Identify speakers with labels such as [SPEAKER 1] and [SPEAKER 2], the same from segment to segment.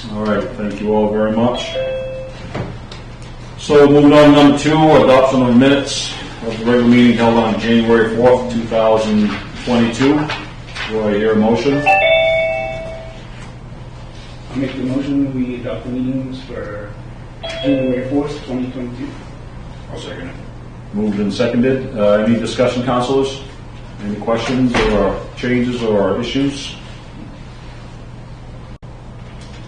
[SPEAKER 1] All right, thank you all very much. So moving on to number 2, adoption of minutes of the regular meeting held on January 4th, 2022. Do I hear a motion?
[SPEAKER 2] I'll make the motion we adopt the meetings for January 4th, 2022.
[SPEAKER 3] I'll second it.
[SPEAKER 1] Moved and seconded. Any discussion, councilors? Any questions or changes or issues?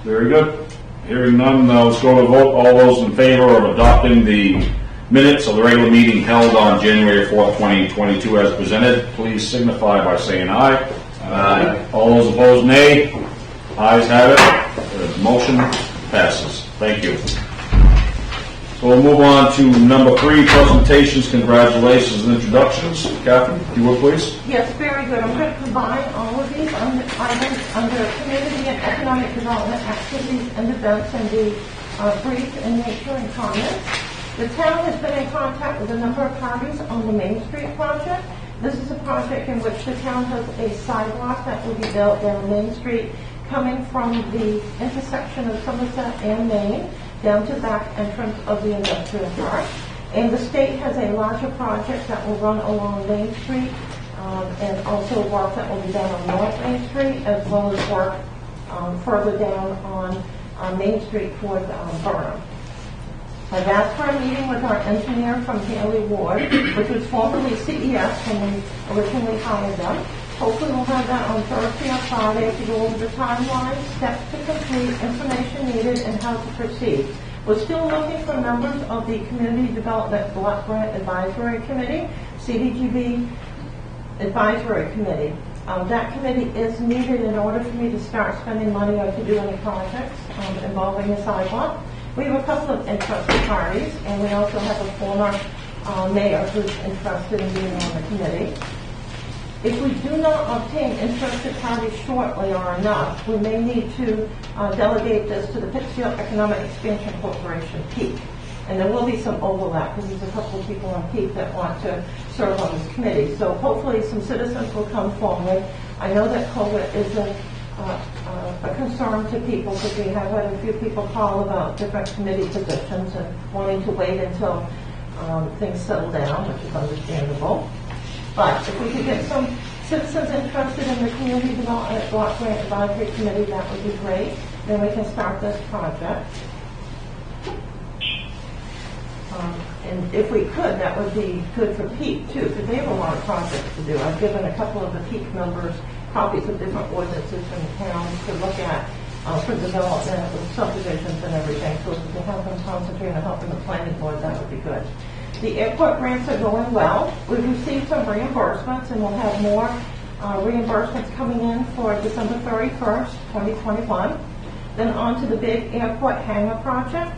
[SPEAKER 1] Very good. Hearing none, let's go to vote. All those in favor of adopting the minutes of the regular meeting held on January 4th, 2022 as presented, please signify by saying aye. Aye. All those opposed, nay. Ayes have it. The motion passes. Thank you. So we'll move on to number 3, presentations, congratulations, and introductions. Kathy, if you would please.
[SPEAKER 4] Yes, very good. I'm going to combine all of these items under community and economic development activities and events and be brief in nature and comments. The town has been in contact with a number of parties on the Main Street project. This is a project in which the town has a sidewalk that will be built down Main Street coming from the intersection of Somerset and Main down to the back entrance of the industrial park. And the state has a larger project that will run along Main Street and also work that will be done on North Main Street, as well as work further down on Main Street toward Burnham. I've asked for a meeting with our engineer from Haley Ward, which was formerly CES when we originally hired them. Hopefully we'll have that on Thursday or Friday to go over the timeline, steps to complete, information needed, and how to proceed. We're still looking for members of the Community Development Block Grant Advisory Committee, CDGB Advisory Committee. That committee is needed in order for me to start spending money or to do any projects involving the sidewalk. We have a couple of interested parties, and we also have a former mayor who's interested in being on the committee. If we do not obtain interested parties shortly or enough, we may need to delegate this to the Pittsfield Economic Expansion Corporation, PEAK. And there will be some overlap because there's a couple of people on PEAK that want to serve on this committee. So hopefully some citizens will come forward. I know that COVID is a concern to people because we have had a few people call about different committee positions and wanting to wait until things settle down, which is understandable. But if we could get some citizens interested in the Community Development Block Grant Advisory Committee, that would be great. Then we can start this project. And if we could, that would be good for PEAK too, because they have a lot of projects to do. I've given a couple of the PEAK members copies of different ordinances from the town to look at for development with subdivisions and everything. So if we can help them concentrate on helping the planning board, that would be good. The airport grants are going well. We've received some reimbursements, and we'll have more reimbursements coming in for December 31st, 2021. Then on to the big airport hangar project.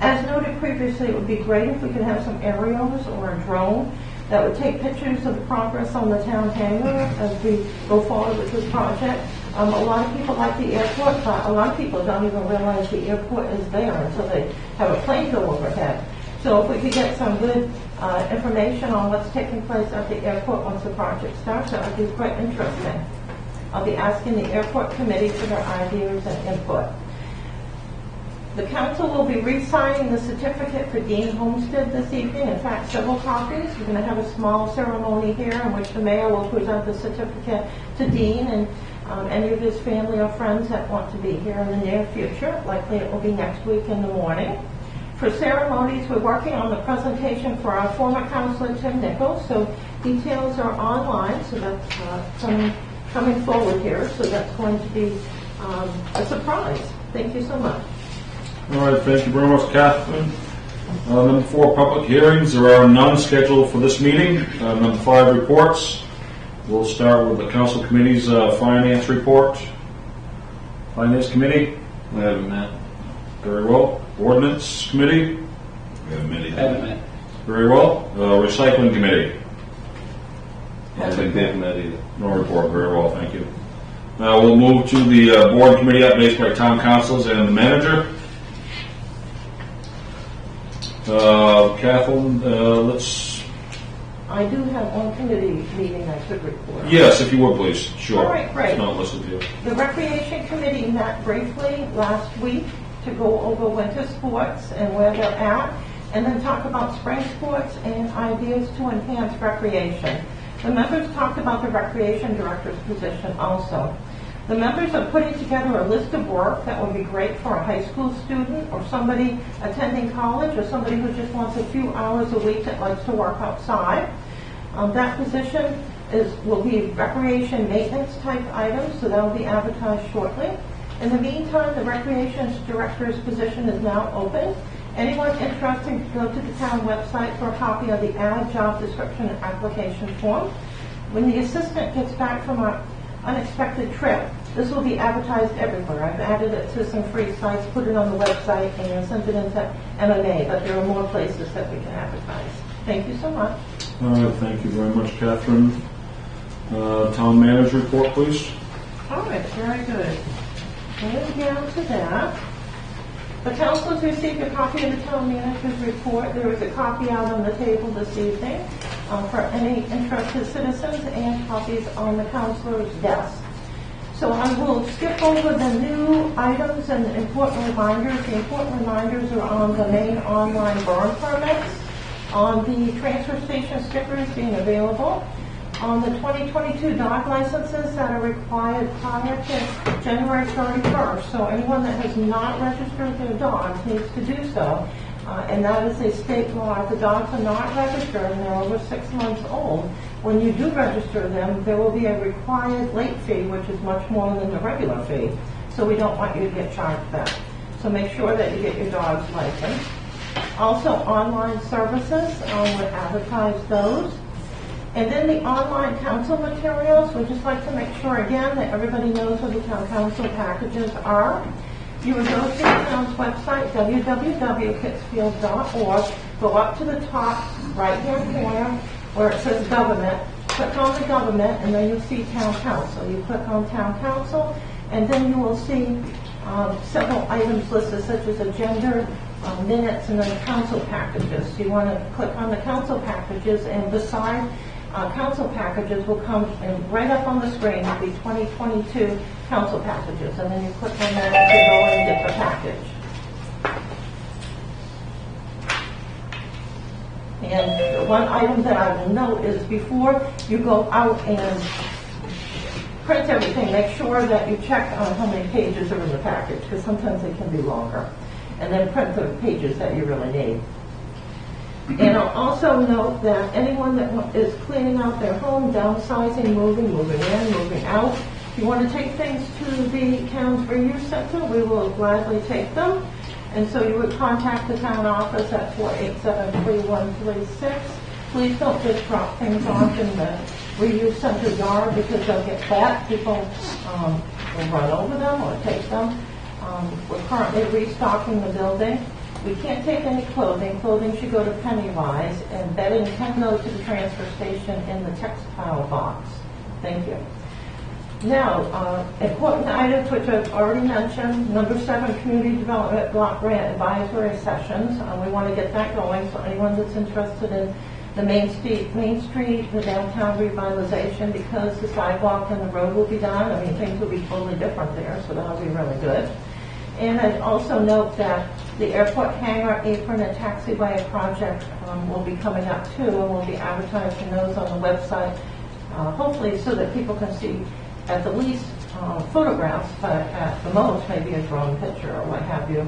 [SPEAKER 4] As noted previously, it would be great if we could have some aerials or a drone that would take pictures of the progress on the town hangar as we go forward with this project. A lot of people like the airport, but a lot of people don't even realize the airport is there until they have a plane go overhead. So if we could get some good information on what's taking place at the airport once the project starts, that would be quite interesting. I'll be asking the airport committee for their ideas and input. The council will be re-signing the certificate for Dean Homestead this evening. In fact, several copies. We're going to have a small ceremony here in which the mayor will present the certificate to Dean and any of his family or friends that want to be here in the near future. Likely it will be next week in the morning. For ceremonies, we're working on the presentation for our former councilor, Tim Nichols. So details are online, so that's coming forward here. So that's going to be a surprise. Thank you so much.
[SPEAKER 1] All right, thank you very much, Catherine. Number 4, public hearings. There are none scheduled for this meeting. Number 5, reports. We'll start with the council committee's finance report. Finance committee.
[SPEAKER 3] We haven't met.
[SPEAKER 1] Very well. Ordinance committee.
[SPEAKER 3] We haven't met either.
[SPEAKER 2] Haven't met.
[SPEAKER 1] Very well. Recycling committee.
[SPEAKER 3] I don't think they've met either.
[SPEAKER 1] No report. Very well, thank you. Now we'll move to the board committee updates by town councils and the manager. Kathleen,
[SPEAKER 4] I do have one committee meeting I could report on.
[SPEAKER 1] Yes, if you would, please. Sure.
[SPEAKER 4] All right, great.
[SPEAKER 1] It's not listed here.
[SPEAKER 4] The Recreation Committee met briefly last week to go over winter sports and where they're at, and then talk about spring sports and ideas to enhance recreation. The members talked about the Recreation Director's position also. The members are putting together a list of work that would be great for a high school student or somebody attending college or somebody who just wants a few hours a week that likes to work outside. That position will be recreation maintenance type items, so that will be advertised shortly. In the meantime, the Recreation Director's position is now open. Anyone interested can go to the town website for a copy of the ad, job description, and application form. When the assistant gets back from our unexpected trip, this will be advertised everywhere. I've added it to some free sites, put it on the website, and sent it into MMA, but there are more places that we can advertise. Thank you so much.
[SPEAKER 1] All right, thank you very much, Catherine. Town manager report, please.
[SPEAKER 4] All right, very good. Going down to that. The council has received a copy of the town manager's report. There is a copy out on the table this evening for any interested citizens, and copies on the councilor's desk. So I will skip over the new items and the important reminders. The important reminders are on the main online burn permits, on the transfer station stickers being available, on the 2022 dog licenses that are required prior to January 31st. So anyone that has not registered their dogs needs to do so. And that is a state law. If the dogs are not registered and they're over 6 months old, when you do register them, there will be a required late fee, which is much more than the regular fee. So we don't want you to get charged that. So make sure that you get your dog's license. Also, online services, we'll advertise those. And then the online council materials, we'd just like to make sure again that everybody knows what the town council packages are. You would go to the town's website, www.pittsfield.org, go up to the top right-hand corner where it says government, click on the government, and then you'll see town council. You click on town council, and then you will see several items listed such as agenda, minutes, and then council packages. So you want to click on the council packages, and beside council packages will come, and right up on the screen will be 2022 council packages, and then you click on that to go and get the package. And one item that I will note is before you go out and print everything, make sure that you check on how many pages are in the package, because sometimes they can be longer. And then print the pages that you really need. And I'll also note that anyone that is cleaning out their home, downsizing, moving in, moving out, if you want to take things to the town's reuse center, we will gladly take them. And so you would contact the town office at 487-3136. Please don't just drop things off in the reuse center yard because they'll get fat. People will run over them or take them. We're currently restocking the building. We can't take any clothing. Clothing should go to Pennywise, and bedding can go to the transfer station in the textile box. Thank you. Now, important items which I've already mentioned. Number 7, Community Development Block Grant Advisory Sessions. We want to get that going, so anyone that's interested in the Main Street, the downtown revitalization, because the sidewalk and the road will be done. I mean, things will be totally different there, so that'll be really good. And I'd also note that the airport hangar apron and taxiway project will be coming up too, and we'll be advertising those on the website, hopefully so that people can see at the least photographs, but at the most maybe a drone picture or what have you,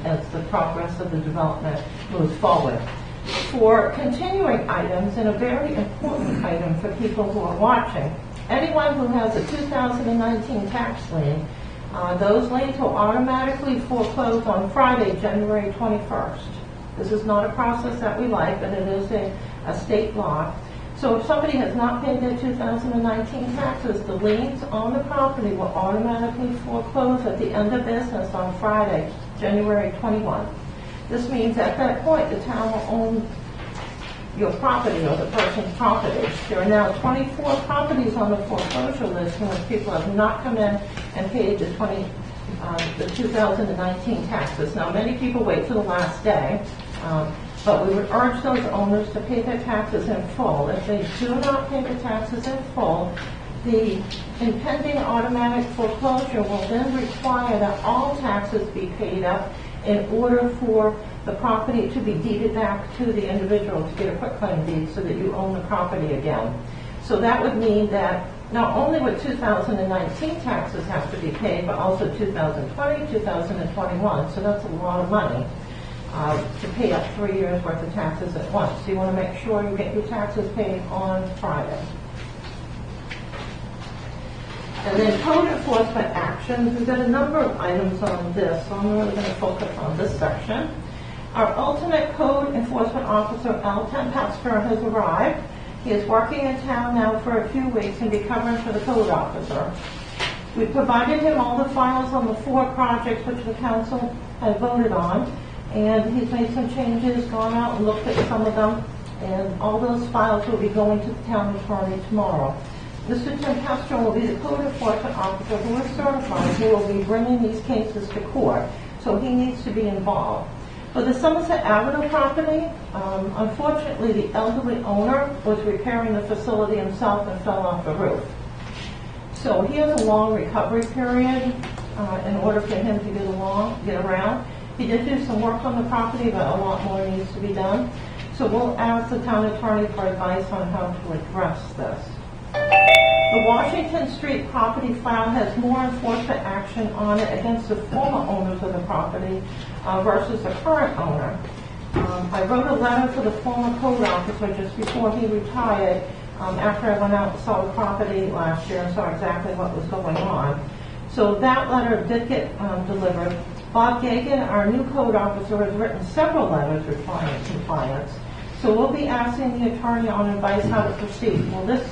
[SPEAKER 4] as the progress of the development moves forward. For continuing items, and a very important item for people who are watching, anyone who has a 2019 tax lien, those liens will automatically foreclose on Friday, January 21st. This is not a process that we like, but it is a state law. So if somebody has not paid their 2019 taxes, the liens on the property will automatically foreclose at the end of business on Friday, January 21. This means at that point, the town will own your property or the person's property. There are now 24 properties on the foreclosure list in which people have not come in and paid the 2019 taxes. Now, many people wait till the last day, But we would urge those owners to pay their taxes in full. If they do not pay the taxes in full, the impending automatic foreclosure will then require that all taxes be paid up in order for the property to be deeded back to the individual to get a quitclaim deed so that you own the property again. So that would mean that not only would 2019 taxes have to be paid, but also 2020, 2021. So that's a lot of money to pay up 3 years worth of taxes at once. So you want to make sure you get your taxes paid on Friday. And then code enforcement actions, we've got a number of items on this, so I'm really going to focus on this section. Our alternate code enforcement officer, Al Tempester, has arrived. He is working in town now for a few weeks and be covering for the code officer. We provided him all the files on the 4 projects which the council had voted on, and he's made some changes, gone out and looked at some of them, and all those files will be going to the town attorney tomorrow. Mr. Tempester will be the code enforcement officer who is certified. He will be bringing these cases to court, so he needs to be involved. For the Somerset Avenue property, unfortunately, the elderly owner was repairing the facility himself and fell off the roof. So he has a long recovery period in order for him to get around. He did do some work on the property, but a lot more needs to be done. So we'll ask the town attorney for advice on how to address this. The Washington Street property file has more enforcement action on it against the former owners of the property versus the current owner. I wrote a letter to the former code officer just before he retired after I went out and saw the property last year and saw exactly what was going on. So that letter did get delivered. Bob Gagan, our new code officer, has written several letters requiring compliance. So we'll be asking the attorney on advice how to proceed. Will this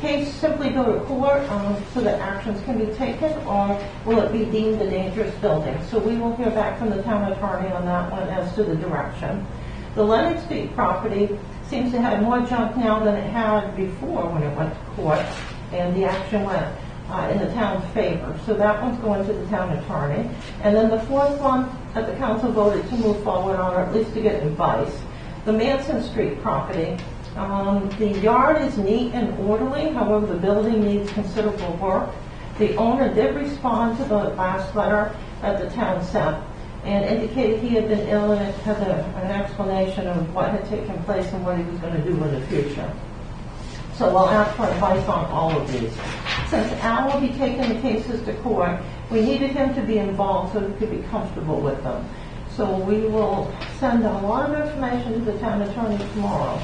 [SPEAKER 4] case simply go to court so that actions can be taken, or will it be deemed a dangerous building? So we will hear back from the town attorney on that one as to the direction. The Leonard Street property seems to have more junk now than it had before when it went to court, and the action went in the town's favor. So that one's going to the town attorney. And then the 4th one that the council voted to move forward on, or at least to get advice, the Manson Street property. The yard is neat and orderly, however the building needs considerable work. The owner did respond to the last letter that the town sent and indicated he had been ill and had an explanation of what had taken place and what he was going to do in the future. So we'll ask for advice on all of these. Since Al will be taking the cases to court, we needed him to be involved so he could be comfortable with them. So we will send a lot of information to the town attorney tomorrow.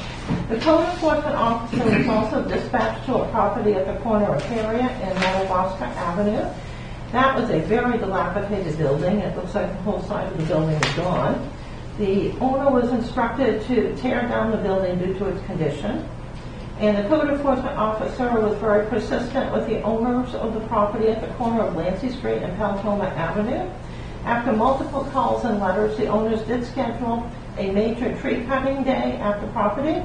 [SPEAKER 4] The code enforcement officer was also dispatched to a property at the corner of Harriet and Madawaska Avenue. That was a very dilapidated building. It looks like the whole side of the building is gone. The owner was instructed to tear down the building due to its condition. And the code enforcement officer was very persistent with the owners of the property at the corner of Lancy Street and Paltoma Avenue. After multiple calls and letters, the owners did schedule a major tree cutting day at the property.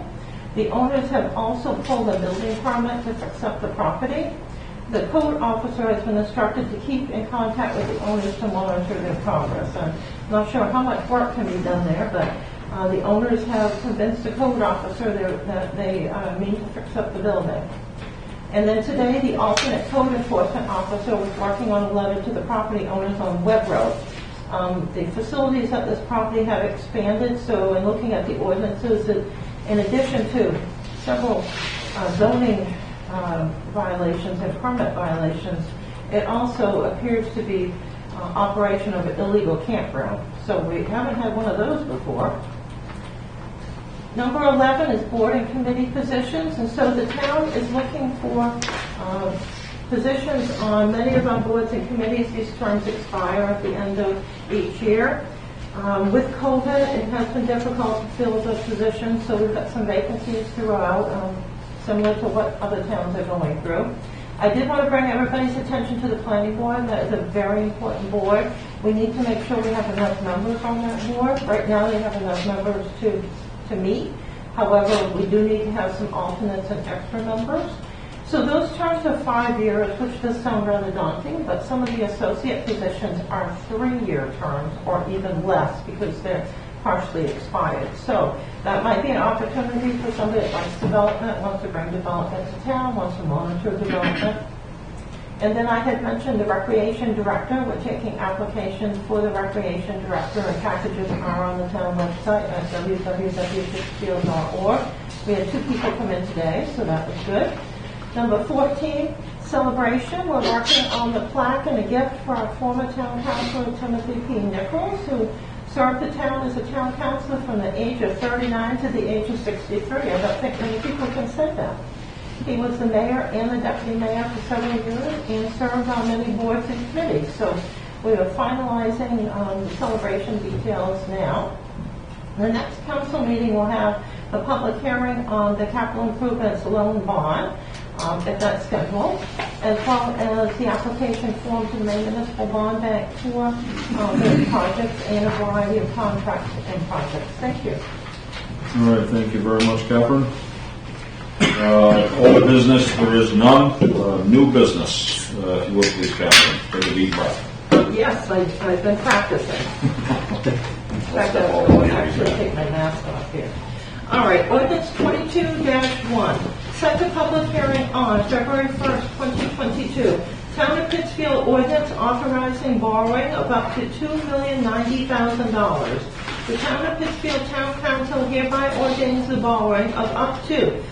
[SPEAKER 4] The owners have also pulled a building permit to fix up the property. The code officer has been instructed to keep in contact with the owners to monitor their progress. I'm not sure how much work can be done there, but the owners have convinced the code officer that they mean to fix up the building. And then today, the alternate code enforcement officer was working on a letter to the property owners on Webb Road. The facilities at this property have expanded, so in looking at the ordinances, in addition to several zoning violations and permit violations, it also appears to be operation of an illegal campground. So we haven't had one of those before. Number 11 is board and committee positions, and so the town is looking for positions on many of our boards and committees. These terms expire at the end of each year. With COVID, it has been difficult to fill those positions, so we've got some vacancies throughout, similar to what other towns are going through. I did want to bring everybody's attention to the planning board. That is a very important board. We need to make sure we have enough members on that board. Right now, they have enough members to meet. However, we do need to have some alternates and extra members. So those terms are 5 years, which does sound rather daunting, but some of the associate positions are 3-year terms or even less because they're partially expired. So that might be an opportunity for somebody that likes development, wants to bring development to town, wants to monitor development. And then I had mentioned the recreation director. We're taking applications for the recreation director, and packages are on the town website at www.pittsfield.org. We had 2 people come in today, so that was good. Number 14, celebration. We're working on the plaque and a gift for our former town councilor, Timothy P. Nichols, who served the town as a town councilor from the age of 39 to the age of 63. I don't think many people can say that. He was the mayor and the deputy mayor for several years and served on many boards and committees. So we are finalizing the celebration details now. The next council meeting will have a public hearing on the capital improvements loan bond, if that's scheduled, as well as the application form to the Maine Municipal Bond Bank for those projects and a variety of contracts and projects. Thank you.
[SPEAKER 1] All right, thank you very much, Catherine. Old business, there is none. New business, if you will, please, Catherine. Take a deep breath.
[SPEAKER 4] Yes, I've been practicing. In fact, I'll actually take my mask off here. All right, ordinance 22-1. Set the public hearing on February 1st, 2022. Town of Pittsfield ordinance authorizing borrowing of up to $2,090,000. The Town of Pittsfield Town Council hereby ordains the borrowing of up to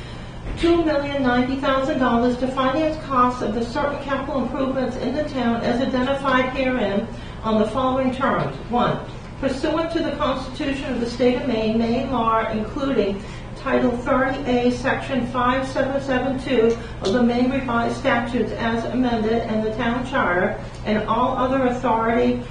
[SPEAKER 4] $2,090,000 to finance costs of the certain capital improvements in the town as identified herein on the following terms. 1. Pursuant to the Constitution of the State of Maine, Maine law, including Title 30A, Section 5772 of the Maine Revised Statutes as amended, and the Town Charter, and all other authority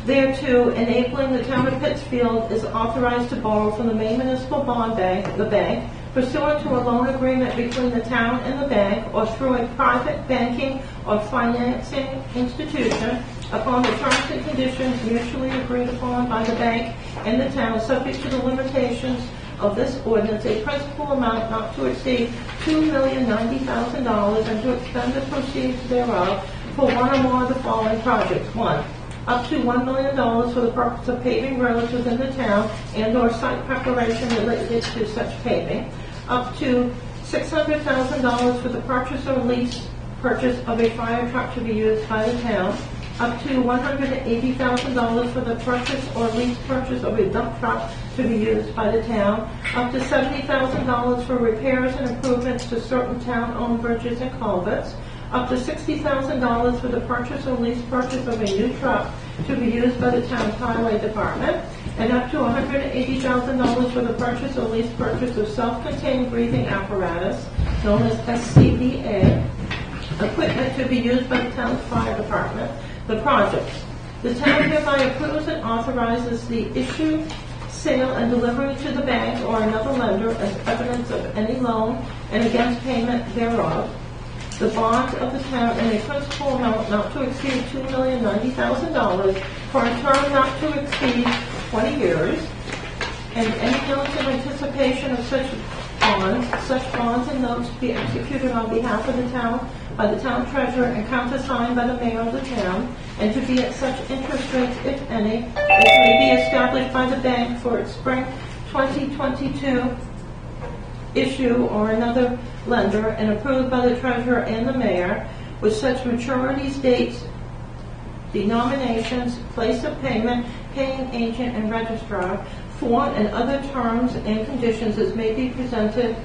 [SPEAKER 4] thereto enabling the Town of Pittsfield is authorized to borrow from the Maine Municipal Bond Bank, the bank, pursuant to a loan agreement between the town and the bank, or through a private banking or financing institution, upon the terms and conditions mutually agreed upon by the bank and the town, subject to the limitations of this ordinance, a principal amount not to exceed $2,090,000, and to expend the proceeds thereof for one or more of the following projects. 1. Up to $1 million for the purpose of paving roads within the town and/or site preparation related to such paving. Up to $600,000 for the purchase or lease purchase of a fire truck to be used by the town. Up to $180,000 for the purchase or lease purchase of a dump truck to be used by the town. Up to $70,000 for repairs and improvements to certain town-owned bridges and culverts. Up to $60,000 for the purchase or lease purchase of a new truck to be used by the town's highway department, and up to $180,000 for the purchase or lease purchase of self-contained breathing apparatus, known as SCBA, equipment to be used by the town's fire department. The projects. The town hereby approves and authorizes the issue, sale, and delivery to the bank or another lender as evidence of any loan and against payment thereof. The bonds of the town in a principal amount not to exceed $2,090,000 for a term not to exceed 20 years, and any notes of anticipation of such bonds and notes to be executed on behalf of the town by the town treasurer and countersigned by the mayor of the town, and to be at such interest rates, if any, as may be established by the bank for its spring 2022 issue or another lender, and approved by the treasurer and the mayor, with such maturities, dates, denominations, place of payment, paying agent and registrar, form, and other terms and conditions as may be presented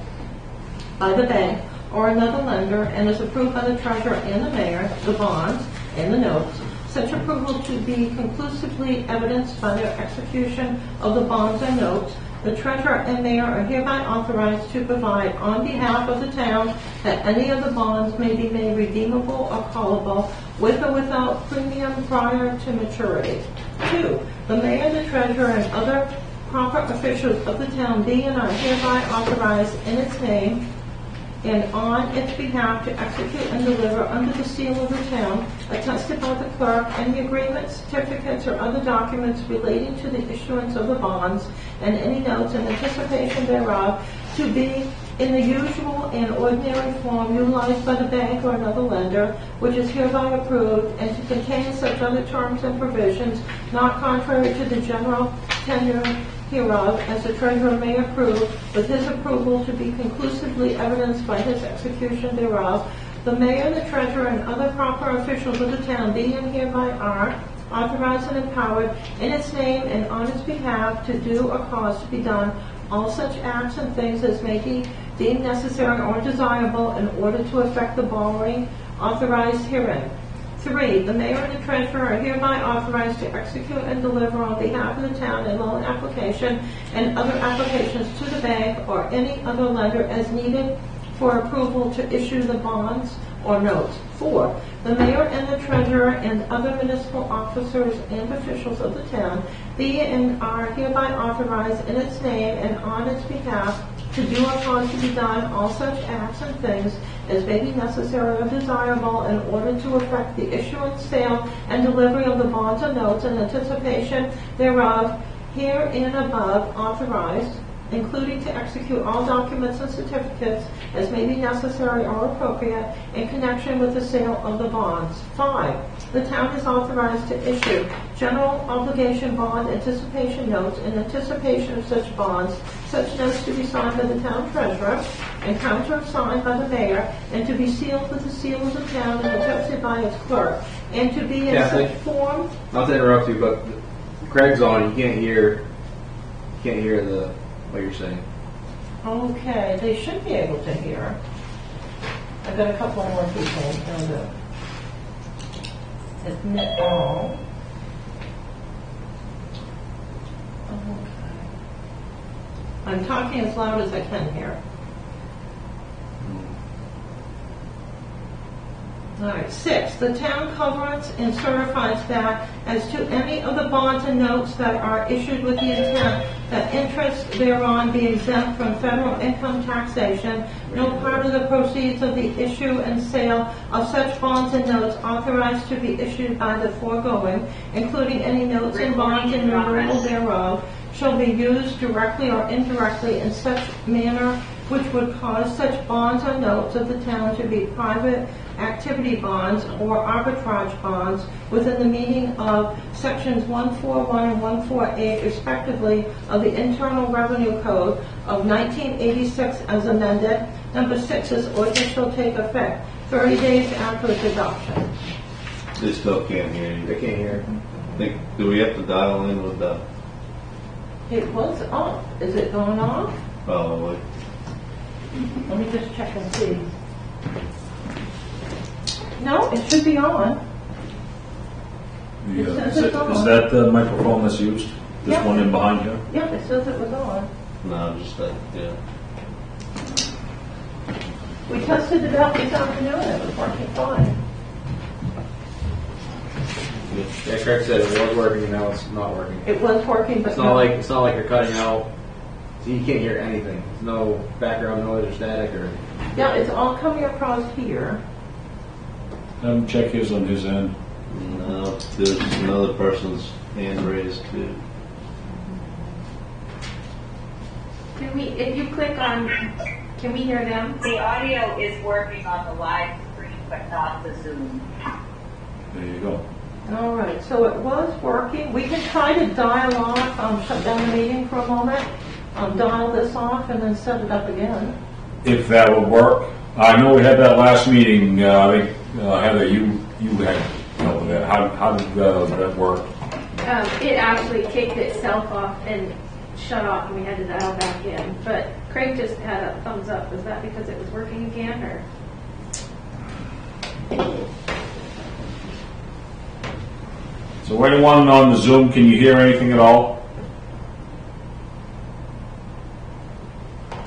[SPEAKER 4] by the bank or another lender, and is approved by the treasurer and the mayor, the bonds and the notes. Such approval to be conclusively evidenced by their execution of the bonds and notes. The treasurer and mayor are hereby authorized to provide on behalf of the town that any of the bonds may be made redeemable or callable with or without premium prior to maturity. 2. The mayor, the treasurer, and other proper officials of the town be and are hereby authorized in its name and on its behalf to execute and deliver under the seal of the town, attested by the clerk, any agreements, certificates, or other documents relating to the issuance of the bonds and any notes in anticipation thereof to be in the usual and ordinary form utilized by the bank or another lender, which is hereby approved, and to contain such other terms and provisions not contrary to the general tenure hereof, as the treasurer may approve, with his approval to be conclusively evidenced by his execution thereof, the mayor, the treasurer, and other proper officials of the town be and hereby are authorized and empowered in its name and on its behalf to do or cause to be done all such acts and things as may be deemed necessary or desirable in order to effect the borrowing authorized herein. 3. The mayor and the treasurer are hereby authorized to execute and deliver on behalf of the town a loan application and other applications to the bank or any other lender as needed for approval to issue the bonds or notes. 4. The mayor and the treasurer and other municipal officers and officials of the town be and are hereby authorized in its name and on its behalf to do or cause to be done all such acts and things as may be necessary or desirable in order to effect the issuance, sale, and delivery of the bonds or notes in anticipation thereof, herein above authorized, including to execute all documents and certificates as may be necessary or appropriate in connection with the sale of the bonds. 5. The town is authorized to issue general obligation bond anticipation notes in anticipation of such bonds, such notes to be signed by the town treasurer and countersigned by the mayor, and to be sealed with the seal of the town and attested by its clerk, and to be in
[SPEAKER 5] Kathleen?
[SPEAKER 4] such form.
[SPEAKER 5] Not to interrupt you, but Craig's on. You can't hear what you're saying.
[SPEAKER 4] Okay, they should be able to hear. I've got a couple more people to admit all. Okay. I'm talking as loud as I can here. All right. 6, the town covenants and certifies that as to any of the bonds and notes that are issued with the intent that interest thereon be exempt from federal income taxation, no part of the proceeds of the issue and sale of such bonds and notes authorized to be issued by the foregoing, including any notes and bonds and removal thereof, shall be used directly or indirectly in such manner which would cause such bonds or notes of the town to be private activity bonds or arbitrage bonds within the meaning of sections 141 and 148 respectively of the Internal Revenue Code of 1986 as amended. Number 6 is ordinance shall take effect 30 days after its adoption.
[SPEAKER 3] They still can't hear you.
[SPEAKER 5] They can't hear.
[SPEAKER 3] Do we have to dial in with the,
[SPEAKER 4] It was off. Is it going off?
[SPEAKER 3] probably?
[SPEAKER 4] Let me just check and see. No, it should be on. It says it's on.
[SPEAKER 1] Is that the microphone that's used? This
[SPEAKER 4] Yeah.
[SPEAKER 1] one in behind here?
[SPEAKER 4] Yep, it says it was on.
[SPEAKER 3] No, just that, yeah.
[SPEAKER 4] We tested it out this afternoon, it was working fine.
[SPEAKER 5] Yeah, Craig said it was working, and now it's not working.
[SPEAKER 4] It was working, but
[SPEAKER 5] It's not like you're cutting out. So you can't hear anything. There's no background noise or static or.
[SPEAKER 4] yeah, it's all coming across here.
[SPEAKER 1] Check his on his end.
[SPEAKER 3] No, there's another person's hand raised too.
[SPEAKER 6] Can we, if you click on, can we hear them?
[SPEAKER 7] The audio is working on the live stream, but not the Zoom.
[SPEAKER 1] There you go.
[SPEAKER 4] All right, so it was working. We can try to dial off, shut down the meeting for a moment, dial this off, and then set it up again.
[SPEAKER 1] If that would work. I know we had that last meeting, I think, Heather, you had help with that. How did that work?
[SPEAKER 6] It actually kicked itself off and shut off, and we had to dial back in. But Craig just had a thumbs up. Was that because it was working again, or?
[SPEAKER 1] So anyone on the Zoom, can you hear anything at all?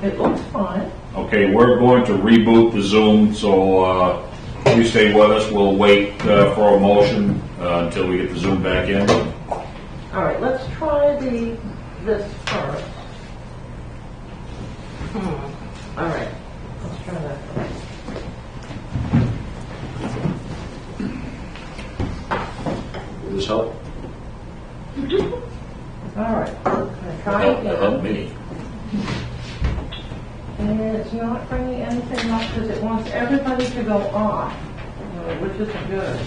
[SPEAKER 4] It looks fine.
[SPEAKER 1] Okay, we're going to reboot the Zoom, so please stay with us. We'll wait for a motion until we get the Zoom back in.
[SPEAKER 4] All right, let's try this first. All right, let's try that first.
[SPEAKER 1] Will this help?
[SPEAKER 4] All right, I'm trying again.
[SPEAKER 1] Me.
[SPEAKER 4] And it's not bringing anything up because it wants everybody to go off, which isn't good.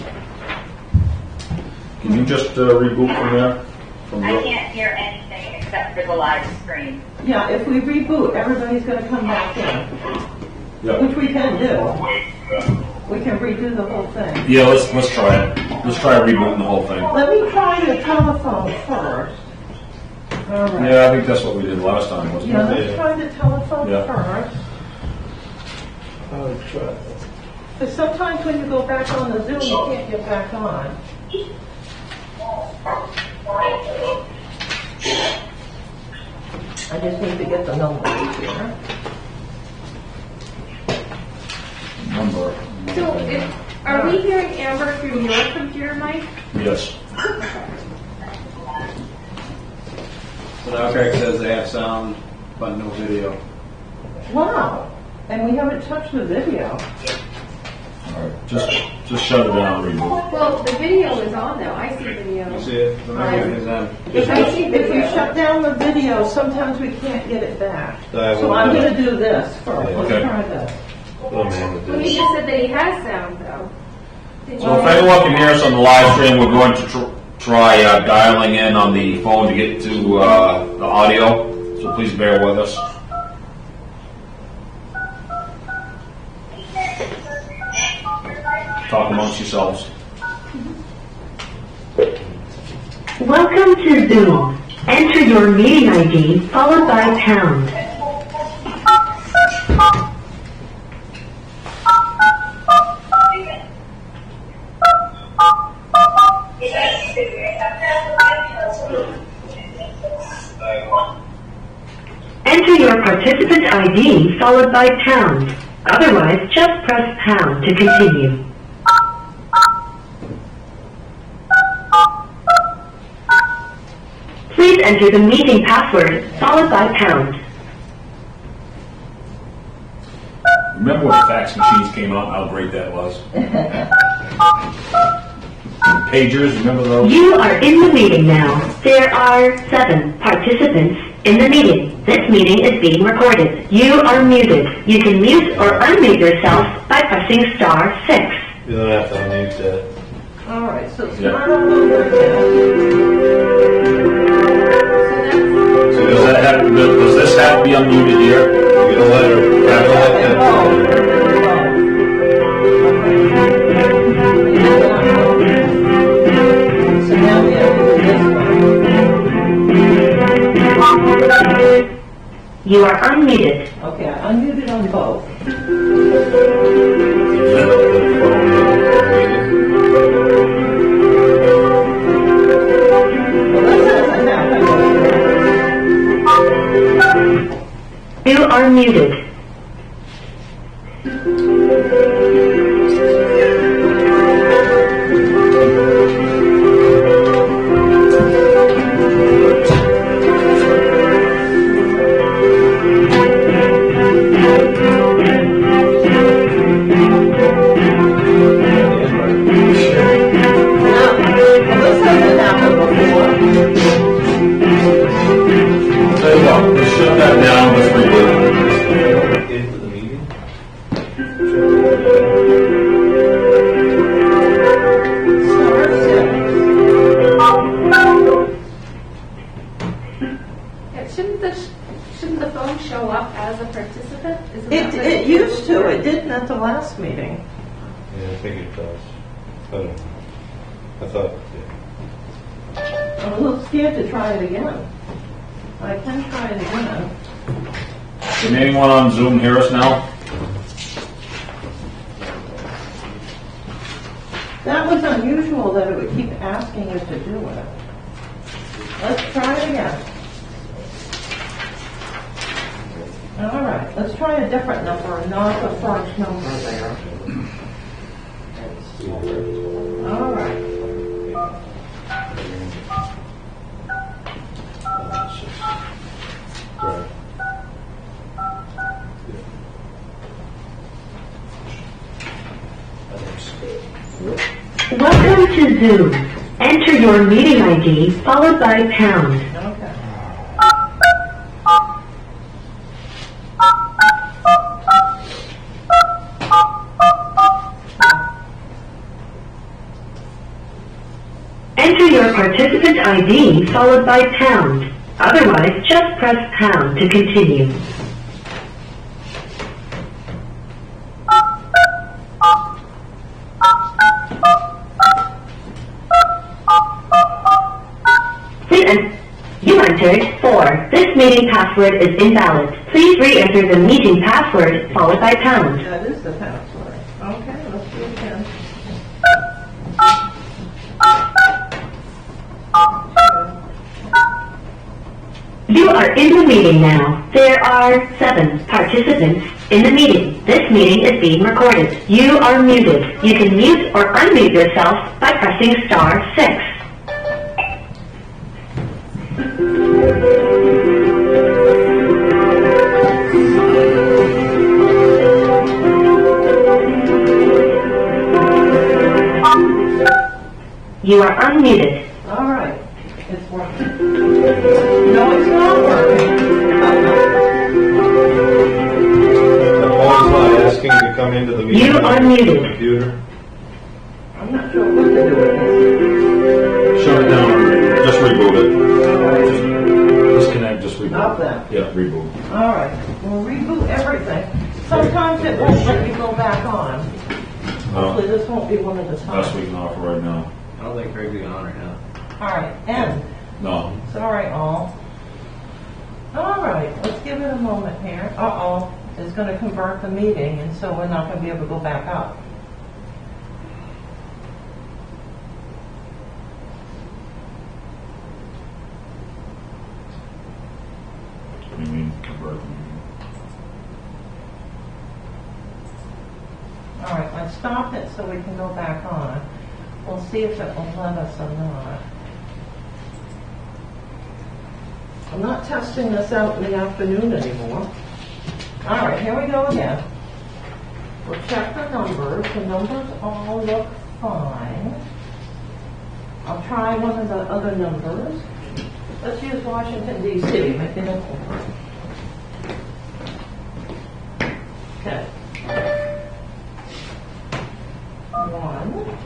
[SPEAKER 1] Can you just reboot from there? From
[SPEAKER 7] I
[SPEAKER 1] your-
[SPEAKER 7] can't hear anything except for the live stream.
[SPEAKER 4] Yeah, if we reboot, everybody's gonna come back in,
[SPEAKER 1] Yeah.
[SPEAKER 4] which we can do. We can redo the whole thing.
[SPEAKER 1] Yeah, let's try it. Let's try rebooting the whole thing.
[SPEAKER 4] Let me try the telephone first. All right.
[SPEAKER 1] Yeah, I think that's what we did last time, wasn't
[SPEAKER 4] Yeah,
[SPEAKER 1] it?
[SPEAKER 4] let's try the telephone
[SPEAKER 1] Yeah.
[SPEAKER 4] first.
[SPEAKER 3] Oh, try.
[SPEAKER 4] Because sometimes when you go back on the Zoom, you can't get back on. I just need to get the numbers here.
[SPEAKER 1] Number.
[SPEAKER 6] So, are we hearing Amber through your computer, Mike?
[SPEAKER 1] Yes.
[SPEAKER 5] So now Craig says they have sound, but no video.
[SPEAKER 4] Wow, and we haven't touched the video.
[SPEAKER 1] All right. Just shut it down and reboot.
[SPEAKER 6] Well, the video is on though, I see video.
[SPEAKER 5] You see it? The video is on.
[SPEAKER 4] If we shut down the video, sometimes we can't get it back. So I'm gonna do this first. Let's
[SPEAKER 1] Okay.
[SPEAKER 4] try this.
[SPEAKER 3] Oh, man,
[SPEAKER 6] Well, he just said that he has sound though. Did
[SPEAKER 1] So
[SPEAKER 6] you-
[SPEAKER 1] if anyone can hear us on the live stream, we're going to try dialing in on the phone to get to the audio. So please bear with us. Talk amongst yourselves.
[SPEAKER 8] Welcome to Zoom. Enter your meeting ID followed by pound. Enter your participant ID followed by pound. Otherwise, just press pound to continue. Please enter the meeting password followed by pound.
[SPEAKER 1] Remember when fax machines came out, how great that was? Pagers, remember those?
[SPEAKER 8] You are in the meeting now. There are 7 participants in the meeting. This meeting is being recorded. You are muted. You can mute or unmute yourself by pressing *6.
[SPEAKER 3] You don't have to unmute that.
[SPEAKER 4] All right, so
[SPEAKER 1] Yeah.
[SPEAKER 4] start all over again.
[SPEAKER 1] So does this have to be unmuted here?
[SPEAKER 3] You don't let her, don't let that.
[SPEAKER 4] So now we have to do this one.
[SPEAKER 8] You are unmuted.
[SPEAKER 4] Okay, I unmuted on both. Well, this hasn't happened.
[SPEAKER 8] You are muted.
[SPEAKER 4] Well, this hasn't happened before.
[SPEAKER 1] Tell you what, let's shut that down, let's reboot.
[SPEAKER 3] Into the meeting?
[SPEAKER 6] Yeah, shouldn't the phone show up as a participant? Isn't
[SPEAKER 4] It,
[SPEAKER 6] that what
[SPEAKER 4] it used to, it didn't at the last meeting.
[SPEAKER 3] Yeah, I think it does. I don't know. I thought, yeah.
[SPEAKER 4] I'm a little scared to try it again. I can try it again.
[SPEAKER 1] Can anyone on Zoom hear us now?
[SPEAKER 4] That was unusual that it would keep asking you to do it. Let's try it again. All right, let's try a different number, not the first number there. All right.
[SPEAKER 3] Right.
[SPEAKER 8] Welcome to Zoom. Enter your meeting ID followed by pound.
[SPEAKER 4] Okay.
[SPEAKER 8] Enter your participant ID followed by pound. Otherwise, just press pound to continue. You entered 4. This meeting password is invalid. Please re-enter the meeting password followed by pound.
[SPEAKER 4] That is the password. Okay, let's do it again.
[SPEAKER 8] You are in the meeting now. There are 7 participants in the meeting. This meeting is being recorded. You are muted. You can mute or unmute yourself by pressing star 6. You are unmuted.
[SPEAKER 4] All right, it's working. No, it's not working.
[SPEAKER 3] The phone's not asking to come into the meeting.
[SPEAKER 8] You are muted.
[SPEAKER 3] Computer.
[SPEAKER 4] I'm not sure what to do with this.
[SPEAKER 1] Shut it down, just reboot it.
[SPEAKER 4] All right,
[SPEAKER 1] Disconnect, just reboot.
[SPEAKER 4] Stop that.
[SPEAKER 1] Yeah, reboot.
[SPEAKER 4] all right, we'll reboot everything. Sometimes it won't let me go back on. Hopefully this won't be one of the
[SPEAKER 1] Best
[SPEAKER 4] times.
[SPEAKER 1] we can offer right now.
[SPEAKER 5] I don't think Craig's even on right now.
[SPEAKER 4] All right, end.
[SPEAKER 1] No.
[SPEAKER 4] Sorry, all. All right, let's give it a moment here. Uh-oh, it's going to convert the meeting, and so we're not going to be able to go back up.
[SPEAKER 1] What do you mean, convert the meeting?
[SPEAKER 4] All right, I stopped it so we can go back on. We'll see if it will let us or not. I'm not testing this out in the afternoon anymore. All right, here we go again. We'll check the numbers. The numbers all look fine. I'll try one of the other numbers. Let's use Washington, D.C. Maybe that'll work. Okay. 1.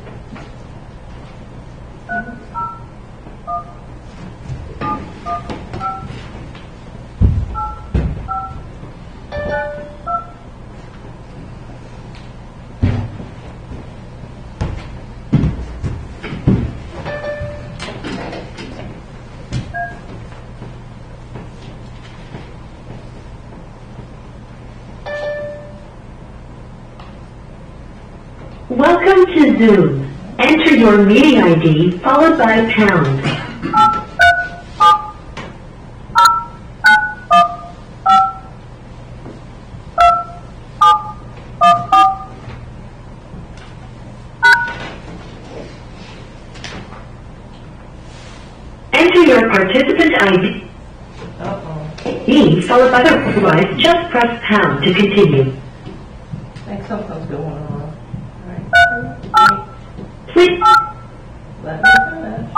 [SPEAKER 8] Welcome to Zoom. Enter your meeting ID followed by pound. Enter your participant ID
[SPEAKER 4] Uh-oh.
[SPEAKER 8] followed by the otherwise, just press pound to continue.
[SPEAKER 4] I think something's going on. All right.
[SPEAKER 8] Please.
[SPEAKER 4] Let me finish.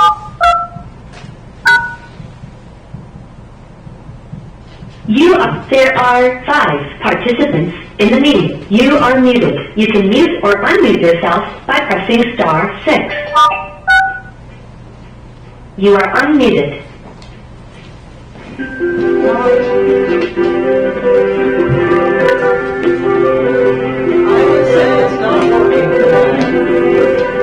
[SPEAKER 8] There are 5 participants in the meeting. You are muted. You can mute or unmute yourself by pressing star 6. You are unmuted.
[SPEAKER 4] I would say it's not working today.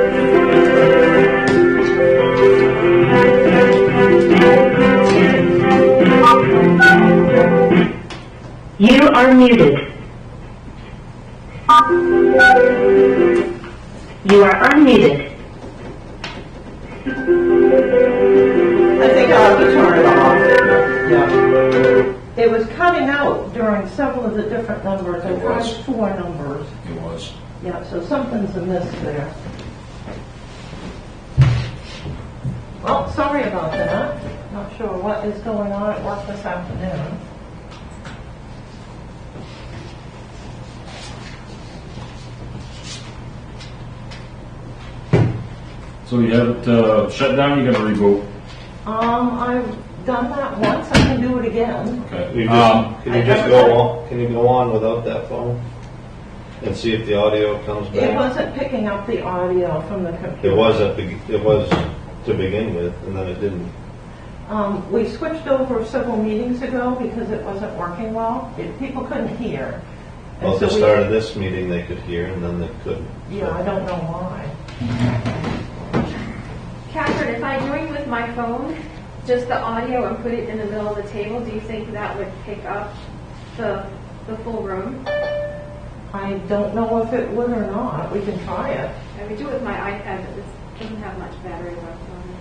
[SPEAKER 8] You are muted. You are unmuted.
[SPEAKER 4] I think I'll have to turn it off. Yeah. It was cutting out during several of the different numbers. I
[SPEAKER 1] It was.
[SPEAKER 4] tried 4 numbers.
[SPEAKER 1] It was.
[SPEAKER 4] Yeah, so something's amiss there. Well, sorry about that. Not sure what is going on at work this afternoon.
[SPEAKER 1] So you have it shut down, you gotta reboot.
[SPEAKER 4] I've done that once. I can do it again.
[SPEAKER 1] Okay.
[SPEAKER 3] Can you
[SPEAKER 4] I
[SPEAKER 3] just
[SPEAKER 4] haven't
[SPEAKER 3] go
[SPEAKER 4] done-
[SPEAKER 3] on? Can you go on without that phone and see if the audio comes
[SPEAKER 4] It
[SPEAKER 3] back?
[SPEAKER 4] wasn't picking up the audio from the computer.
[SPEAKER 3] It was to begin with, and then it didn't.
[SPEAKER 4] We switched over several meetings ago because it wasn't working well. People couldn't hear. And
[SPEAKER 3] Well, at
[SPEAKER 4] so
[SPEAKER 3] the
[SPEAKER 4] we-
[SPEAKER 3] start of this meeting, they could hear, and then they couldn't.
[SPEAKER 4] Yeah, I don't know why.
[SPEAKER 6] Catherine, if I joined with my phone, just the audio and put it in the middle of the table, do you think that would pick up the full room?
[SPEAKER 4] I don't know if it would or not. We can try it.
[SPEAKER 6] I could do it with my iPad, but it doesn't have much battery left on it.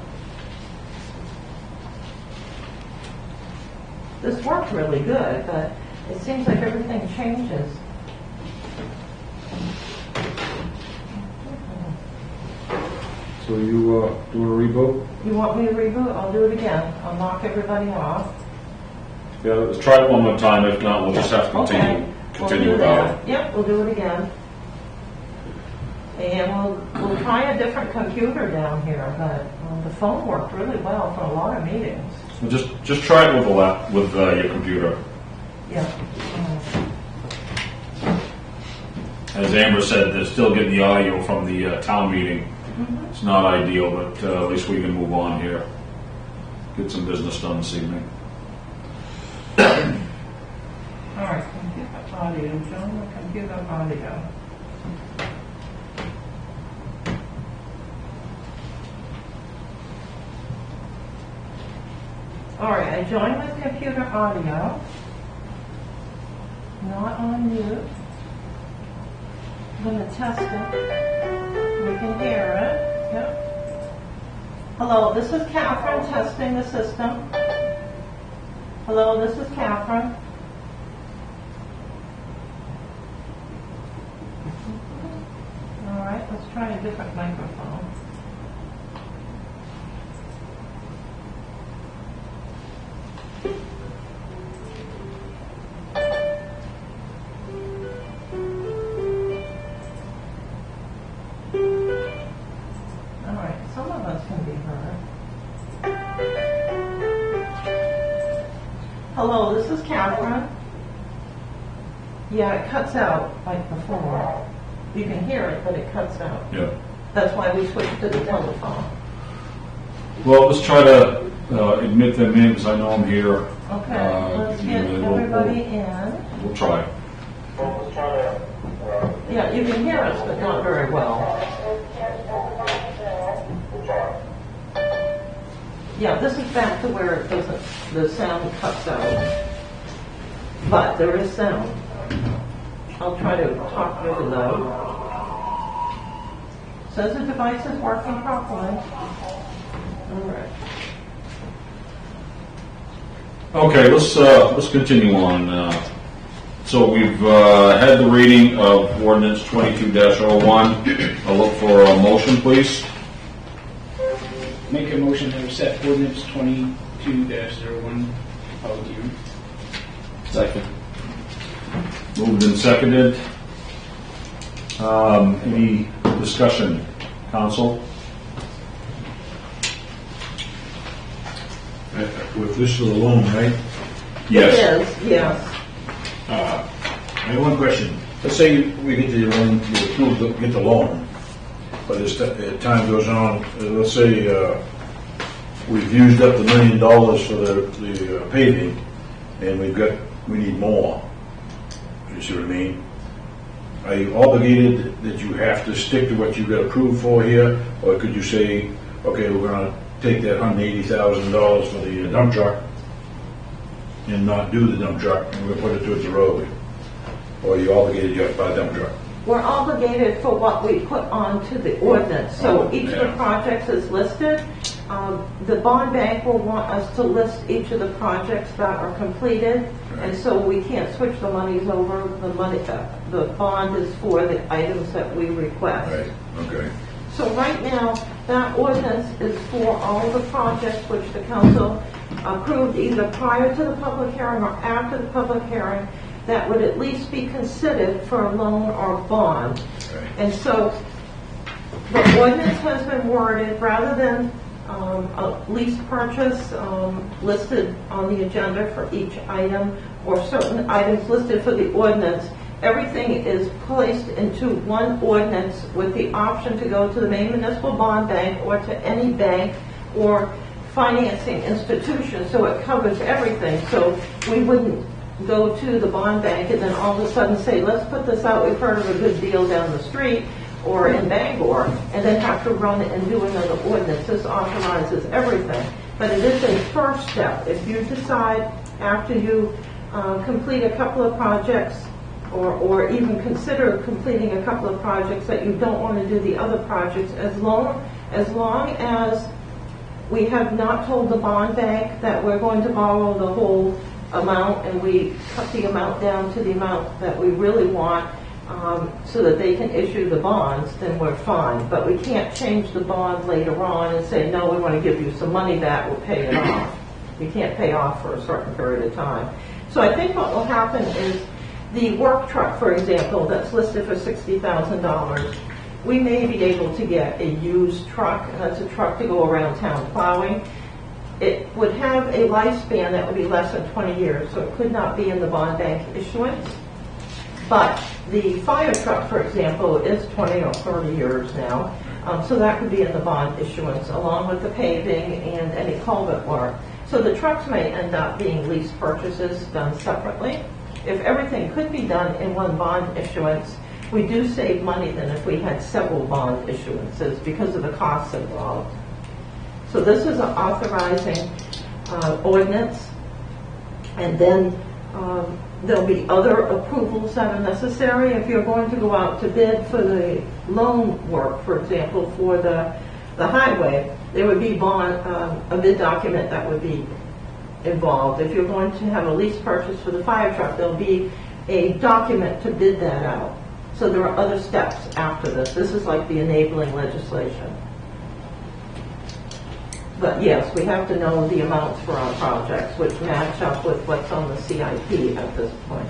[SPEAKER 4] This worked really good, but it seems like everything changes.
[SPEAKER 3] So you doing a reboot?
[SPEAKER 4] You want me to reboot? I'll do it again. I'll knock everybody off.
[SPEAKER 1] Yeah, let's try it one more time. If not, we'll just have to
[SPEAKER 4] Okay.
[SPEAKER 1] continue
[SPEAKER 4] We'll do
[SPEAKER 1] without it.
[SPEAKER 4] that. Yep, we'll do it again. And we'll try a different computer down here, but the phone worked really well for a lot of meetings.
[SPEAKER 1] Well, just try it with your computer.
[SPEAKER 4] Yeah.
[SPEAKER 1] As Amber said, they're still getting the audio from the town meeting. It's not ideal, but at least we can move on here. Get some business done this evening.
[SPEAKER 4] All right, computer audio, John, computer audio. All right, I joined with computer audio. Not on mute. I'm going to test it. We can hear it. Yep. Hello, this is Catherine testing the system. Hello, this is Catherine. All right, let's try a different microphone. All right, some of us can be heard. Hello, this is Catherine. Yeah, it cuts out like before. You can hear it, but it cuts out.
[SPEAKER 1] Yeah.
[SPEAKER 4] That's why we switched to the telephone.
[SPEAKER 1] Well, let's try to admit them in because I know I'm here.
[SPEAKER 4] Okay, let's get
[SPEAKER 1] and we'll-
[SPEAKER 4] everybody in.
[SPEAKER 1] We'll try.
[SPEAKER 4] Yeah, you can hear us, but not very well. Yeah, this is back to where it doesn't, the sound cuts out. But there is sound. I'll try to talk really low. Says the device is working properly. All right.
[SPEAKER 1] Okay, let's continue on. So we've had the reading of ordinance 22-01. I'll look for a motion, please.
[SPEAKER 2] Make a motion to accept ordinance 22-01 public hearing.
[SPEAKER 3] Second.
[SPEAKER 1] Moved and seconded. Any discussion, council?
[SPEAKER 9] With this is a loan, right?
[SPEAKER 1] Yes.
[SPEAKER 4] It is, yes.
[SPEAKER 9] I have one question. Let's say we get the loan, we approve to get the loan, but as time goes on, let's say we've used up the $1 million for the paving, and we need more. You see what I mean? Are you obligated that you have to stick to what you got approved for here, or could you say, okay, we're going to take that $180,000 for the dump truck and not do the dump truck, and we're going to put it towards the road? Or are you obligated you have to buy a dump truck?
[SPEAKER 4] We're obligated for what we put onto the ordinance. So
[SPEAKER 9] Oh,
[SPEAKER 4] each of
[SPEAKER 9] yeah.
[SPEAKER 4] the projects is listed. The bond bank will want us to list each of the projects that are completed. And so we can't switch the monies over. The bond is for the items that we request.
[SPEAKER 9] Right, okay.
[SPEAKER 4] So right now, that ordinance is for all the projects which the council approved either prior to the public hearing or after the public hearing that would at least be considered for a loan or bond.
[SPEAKER 9] Right.
[SPEAKER 4] And so the ordinance has been worded rather than a lease purchase listed on the agenda for each item or certain items listed for the ordinance. Everything is placed into one ordinance with the option to go to the Maine Municipal Bond Bank or to any bank or financing institution, so it covers everything. So we wouldn't go to the bond bank and then all of a sudden say, let's put this out, we've heard of a good deal down the street or in Bangor, and then have to run it and do another ordinance. This authorizes everything. But it is a first step. If you decide after you complete a couple of projects, or even consider completing a couple of projects, that you don't want to do the other projects, as long as we have not told the bond bank that we're going to borrow the whole amount and we cut the amount down to the amount that we really want, so that they can issue the bonds, then we're fine. But we can't change the bond later on and say, no, we want to give you some money back, we'll pay it off. You can't pay off for a certain period of time. So I think what will happen is the work truck, for example, that's listed for $60,000, we may be able to get a used truck, and that's a truck to go around town plowing. It would have a lifespan that would be less than 20 years, so it could not be in the bond bank issuance. But the fire truck, for example, is 20 or 30 years now, so that could be in the bond issuance, along with the paving and any culvert work. So the trucks may end up being lease purchases done separately. If everything could be done in one bond issuance, we do save money than if we had several bond issuances because of the costs involved. So this is an authorizing ordinance, and then there'll be other approvals that are necessary. If you're going to go out to bid for the loan work, for example, for the highway, there would be a bid document that would be involved. If you're going to have a lease purchase for the fire truck, there'll be a document to bid that out. So there are other steps after this. This is like the enabling legislation. But yes, we have to know the amounts for our projects, which match up with what's on the CIP at this point.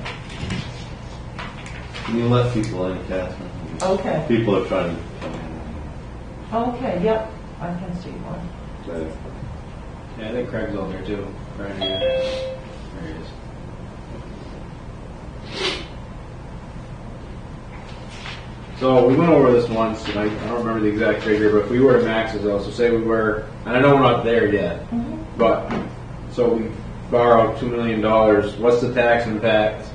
[SPEAKER 3] Can you let people in, Catherine?
[SPEAKER 4] Okay.
[SPEAKER 3] People are trying to come in.
[SPEAKER 4] Okay, yep, I can see one.
[SPEAKER 3] So,
[SPEAKER 5] Yeah, I think Craig's on there too. Right here. There he is. So we went over this once, and I don't remember the exact figure, but if we were at maxes though, so say we were, and I know we're not there yet, but, so we borrowed $2 million, what's the tax impact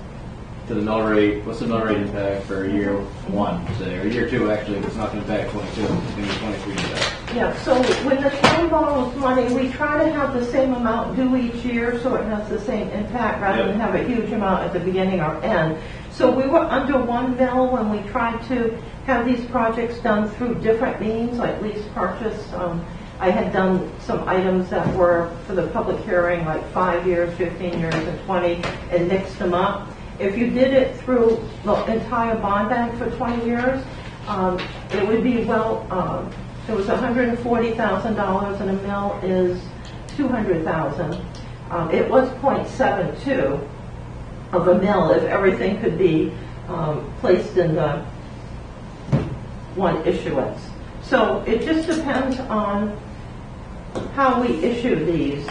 [SPEAKER 5] to the mill rate? What's the mill rate impact for year one, say, or year two actually, if it's not going to impact 22, it's going to be 23 impact?
[SPEAKER 4] Yeah, so when the town borrows money, we try to have the same amount due each year so it has the same impact rather than have a huge amount at the beginning or end. So we were under 1 mil when we tried to have these projects done through different means, like lease purchase. I had done some items that were for the public hearing, like 5 years, 15 years, and 20, and mixed them up. If you did it through the entire bond bank for 20 years, it would be it was $140,000 and a mill is $200,000. It was 0.72 of a mill if everything could be placed in the one issuance. So it just depends on how we issue these.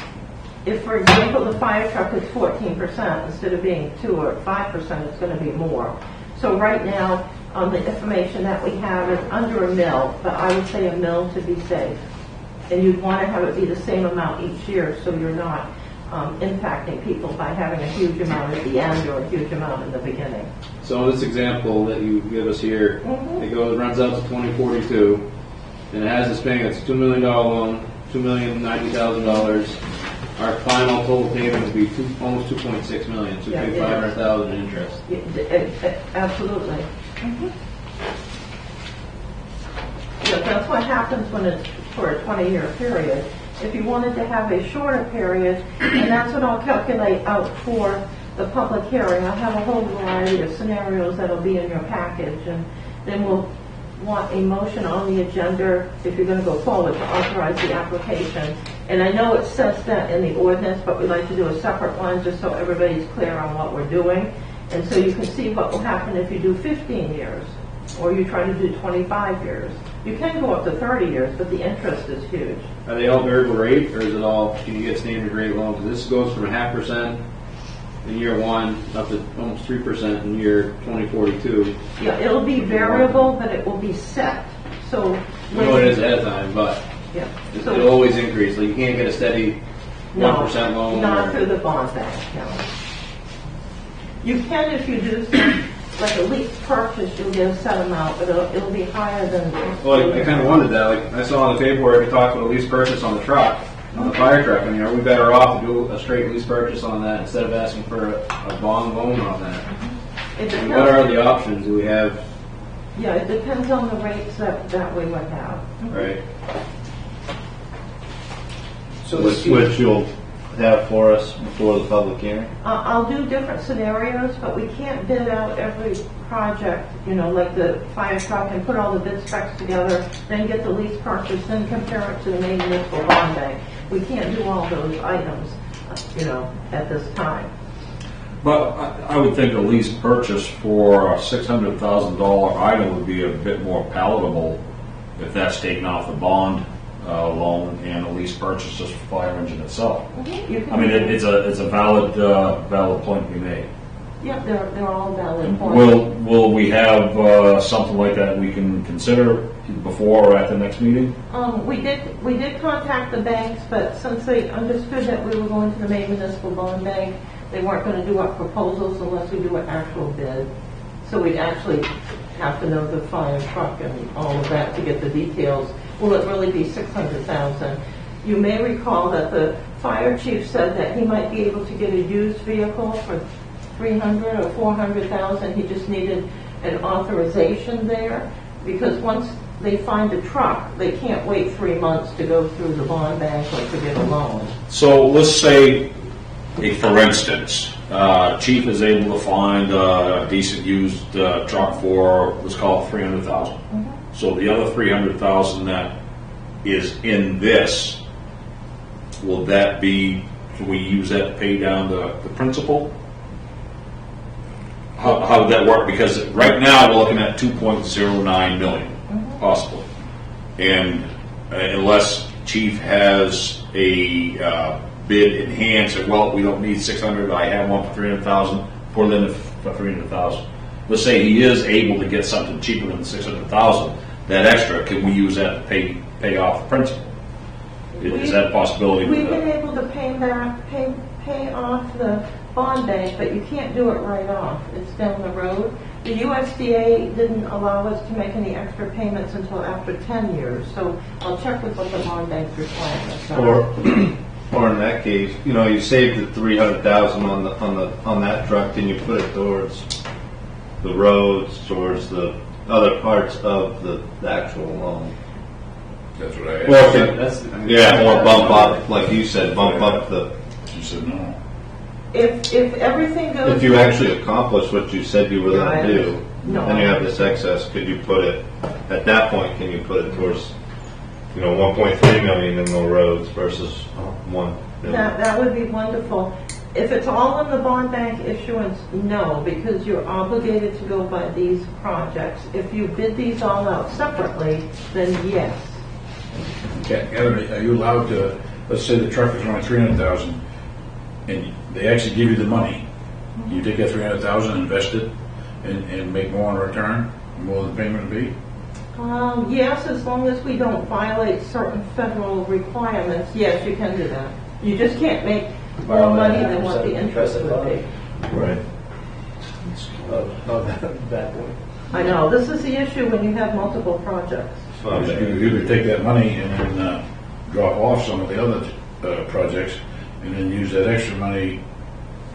[SPEAKER 4] If, for example, the fire truck is 14%, instead of being 2 or 5%, it's going to be more. So right now, the information that we have is under a mill, but I would say a mill to be safe. And you'd want to have it be the same amount each year so you're not impacting people by having a huge amount at the end or a huge amount in the beginning.
[SPEAKER 5] So this example that you give us here, it runs out to 2042, and it has this thing that's $2 million loan, $2,090,000. Our final total payment would be almost 2.6 million, so we pay 500,000 in interest.
[SPEAKER 4] Absolutely. Yeah, that's what happens when it's for a 20-year period. If you wanted to have a shorter period, and that's what I'll calculate out for the public hearing, I'll have a whole variety of scenarios that'll be in your package, and then we'll want a motion on the agenda if you're going to go forward to authorize the application. And I know it says that in the ordinance, but we'd like to do a separate one just so everybody's clear on what we're doing. And so you can see what will happen if you do 15 years or you try to do 25 years. You can go up to 30 years, but the interest is huge.
[SPEAKER 5] Are they all variable rate, or is it all, can you get standard rate loans? This goes from 0.5% in year one up to almost 3% in year 2042.
[SPEAKER 4] Yeah, it'll be variable, but it will be set. So
[SPEAKER 5] We know it is ahead of time, but
[SPEAKER 4] Yeah.
[SPEAKER 5] It'll always increase, like you can't get a steady
[SPEAKER 4] No,
[SPEAKER 5] 1% loan.
[SPEAKER 4] not
[SPEAKER 5] or-
[SPEAKER 4] through the bond bank, no. You can if you do some, like a lease purchase, you'll get a set amount, but it'll be higher than.
[SPEAKER 5] Well, I kind of wondered that, like, I saw on the paperwork, it talked about a lease purchase on the truck, on the fire truck. I mean, are we better off to do a straight lease purchase on that instead of asking for a bond loan on that?
[SPEAKER 4] It
[SPEAKER 5] And what are
[SPEAKER 4] depends,
[SPEAKER 5] the options? Do we have,
[SPEAKER 4] yeah, it depends on the rates that we would have.
[SPEAKER 5] right?
[SPEAKER 2] So
[SPEAKER 3] Which you'll have for us before the public hearing?
[SPEAKER 4] I'll do different scenarios, but we can't bid out every project, like the fire truck and put all the bid specs together, then get the lease purchase, then compare it to the main municipal bond bank. We can't do all those items, at this time.
[SPEAKER 1] But I would think a lease purchase for a $600,000 item would be a bit more palatable if that's taken off the bond loan and a lease purchase just for fire engine itself.
[SPEAKER 4] You can-
[SPEAKER 1] I mean, it's a valid point to be made.
[SPEAKER 4] Yeah, they're all valid points.
[SPEAKER 1] Will we have something like that we can consider before or at the next meeting?
[SPEAKER 4] We did contact the banks, but since they understood that we were going to the Maine Municipal Bond Bank, they weren't going to do our proposals unless we do an actual bid. So we'd actually have to know the fire truck and all of that to get the details. Will it really be $600,000? You may recall that the fire chief said that he might be able to get a used vehicle for $300,000 or $400,000. He just needed an authorization there, because once they find a truck, they can't wait 3 months to go through the bond bank or to get a loan.
[SPEAKER 1] So let's say, for instance, chief is able to find a decent used truck for, let's call it $300,000. So the other $300,000 that is in this, will that be? Can we use that to pay down the principal? How would that work? Because right now we're looking at 2.09 million, possibly, and unless chief has a bid in hand, say, well, we don't need 600. I have one for 300,000. Put it in for 300,000. Let's say he is able to get something cheaper than 600,000. That extra, can we use that to pay off the principal? Is that a possibility?
[SPEAKER 4] We've been able to pay off the bond bank, but you can't do it right off. It's down the road. The USDA didn't allow us to make any extra payments until after 10 years. So I'll check with what the bond bank's requirements are.
[SPEAKER 3] Or in that case, you saved the $300,000 on that truck, then you put it towards the roads, towards the other parts of the actual loan.
[SPEAKER 9] That's what I asked.
[SPEAKER 3] Well, or bump up, like you said, bump up the.
[SPEAKER 9] She said no.
[SPEAKER 4] If everything goes.
[SPEAKER 3] If you actually accomplish what you said you were going to do,
[SPEAKER 4] No.
[SPEAKER 3] and you have this excess, could you put it, at that point, can you put it towards, 1.3 million in the roads versus 1 million?
[SPEAKER 4] That would be wonderful. If it's all in the bond bank issuance, no, because you're obligated to go by these projects. If you bid these all out separately, then yes.
[SPEAKER 9] Kevin, are you allowed to, let's say the truck is only 300,000, and they actually give you the money, you take that 300,000, invest it, and make more in return, more than the payment would be?
[SPEAKER 4] Yes, as long as we don't violate certain federal requirements, yes, you can do that. You just can't make more money than what the interest would be.
[SPEAKER 3] Right.
[SPEAKER 4] I know, this is the issue when you have multiple projects.
[SPEAKER 9] You could take that money and then drop off some of the other projects, and then use that extra money,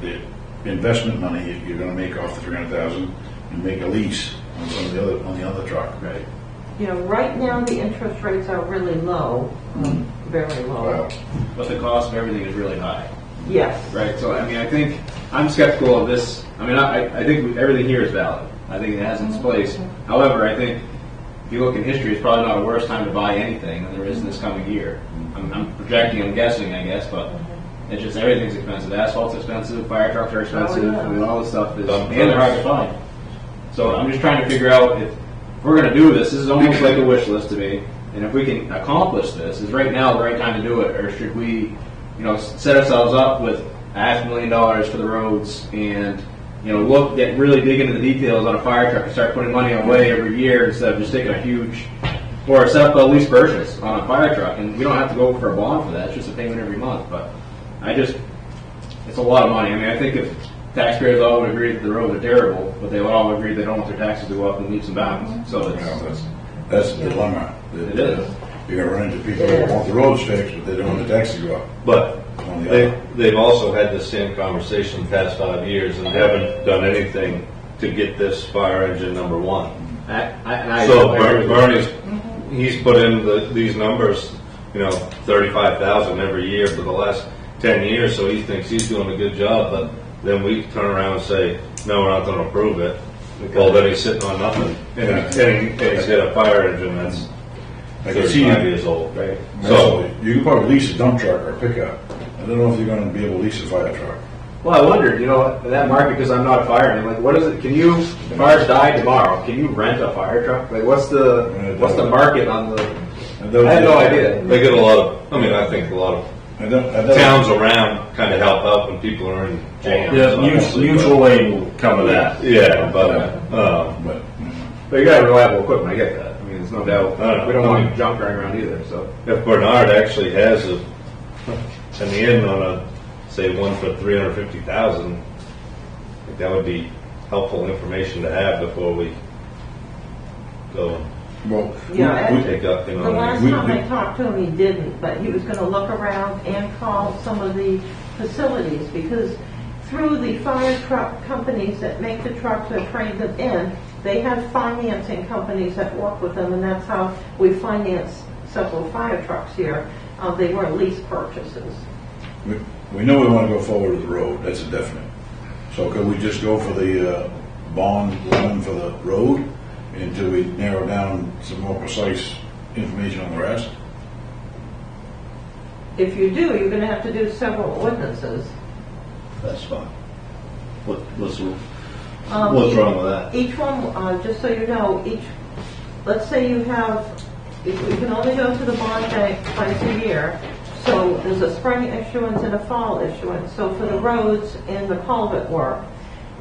[SPEAKER 9] the investment money you're going to make off the 300,000, and make a lease on some of the other truck. Right.
[SPEAKER 4] Right now, the interest rates are really low, very low.
[SPEAKER 9] Wow.
[SPEAKER 5] But the cost of everything is really high.
[SPEAKER 4] Yes.
[SPEAKER 5] Right, so I think I'm skeptical of this. I think everything here is valid. I think it has its place. However, I think if you look in history, it's probably not a worse time to buy anything than there is in this coming year. I'm projecting, I'm guessing, I guess, but it's just everything's expensive. Asphalt's expensive, fire trucks are expensive,
[SPEAKER 4] yeah.
[SPEAKER 5] all this stuff is, and they're hard to find. So I'm just trying to figure out if we're going to do this. This is almost like a wish list to me. And if we can accomplish this, is right now the right time to do it, or should we, set ourselves up with $500,000 for the roads and really dig into the details on a fire truck and start putting money away every year instead of just taking a huge Or set up a lease purchase on a fire truck, and we don't have to go for a bond for that, it's just a payment every month, but it's a lot of money. I mean, I think if taxpayers all would agree that the roads are terrible, but they would all agree they don't want their taxes to go up and leaps and bounds, so
[SPEAKER 9] You know, that's the dilemma.
[SPEAKER 5] it is.
[SPEAKER 9] You're gonna run into people that want the roads fixed, but they don't want the taxes to go up.
[SPEAKER 3] But
[SPEAKER 9] On the other.
[SPEAKER 3] they've also had the same conversation the past 5 years and haven't done anything to get this fire engine number one. So Bernie's, he's put in these numbers, 35,000 every year for the last 10 years, so he thinks he's doing a good job, but then we turn around and say, no, we're not gonna approve it. Well, then he's sitting on nothing, and he's got a fire engine that's
[SPEAKER 9] I can see
[SPEAKER 3] 35
[SPEAKER 9] you.
[SPEAKER 3] years old.
[SPEAKER 5] Right.
[SPEAKER 9] So you can probably lease a dump truck or a pickup. I don't know if you're gonna be able to lease a fire truck.
[SPEAKER 5] Well, I wondered, in that market, because I'm not a fireman, like, what is it, if fires die tomorrow, can you rent a fire truck? Like, what's the market on the, I had no idea.
[SPEAKER 3] They get a lot of, I think a lot of
[SPEAKER 9] I don't,
[SPEAKER 3] towns around kind of help out when people are in jams.
[SPEAKER 1] Yeah,
[SPEAKER 3] obviously,
[SPEAKER 1] mutual aid will cover that.
[SPEAKER 3] but- Yeah, but,
[SPEAKER 9] but,
[SPEAKER 5] But you got reliable equipment, I get that. I mean, there's no doubt,
[SPEAKER 3] I know.
[SPEAKER 5] we don't want junk running around either, so.
[SPEAKER 3] if Bernard actually has an in on say one for 350,000, I think that would be helpful information to have before we go
[SPEAKER 9] well,
[SPEAKER 4] Yeah,
[SPEAKER 3] and take up,
[SPEAKER 4] The last
[SPEAKER 9] we-
[SPEAKER 4] time I talked to him, he didn't, but he was gonna look around and call some of the facilities, because through the fire truck companies that make the trucks and trade them in, they have financing companies that work with them, and that's how we finance several fire trucks here. They were lease purchases.
[SPEAKER 9] we know we wanna go forward with the road, that's a definite. So could we just go for the, bond loan for the road until we narrow down some more precise information on the rest?
[SPEAKER 4] If you do, you're gonna have to do several ordinances.
[SPEAKER 3] That's fine. What's
[SPEAKER 4] Um,
[SPEAKER 3] wrong with that?
[SPEAKER 4] Each one, just so you know, let's say you have, if you can only go to the bond bank twice a year, so there's a spring issuance and a fall issuance. So for the roads and the culvert work,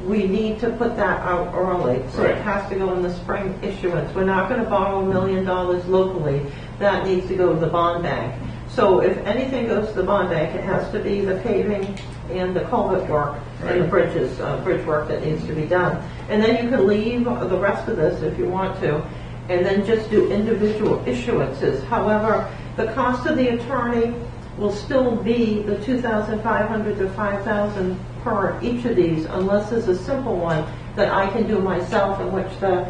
[SPEAKER 4] we need to put that out early. So
[SPEAKER 5] Right.
[SPEAKER 4] it has to go in the spring issuance. We're not gonna borrow $1 million locally. That needs to go to the bond bank. So if anything goes to the bond bank, it has to be the paving and the culvert work and the bridges, bridge work that needs to be done. And then you can leave the rest of this if you want to, and then just do individual issuances. However, the cost of the attorney will still be the $2,500 to $5,000 per each of these, unless there's a simple one that I can do myself, in which the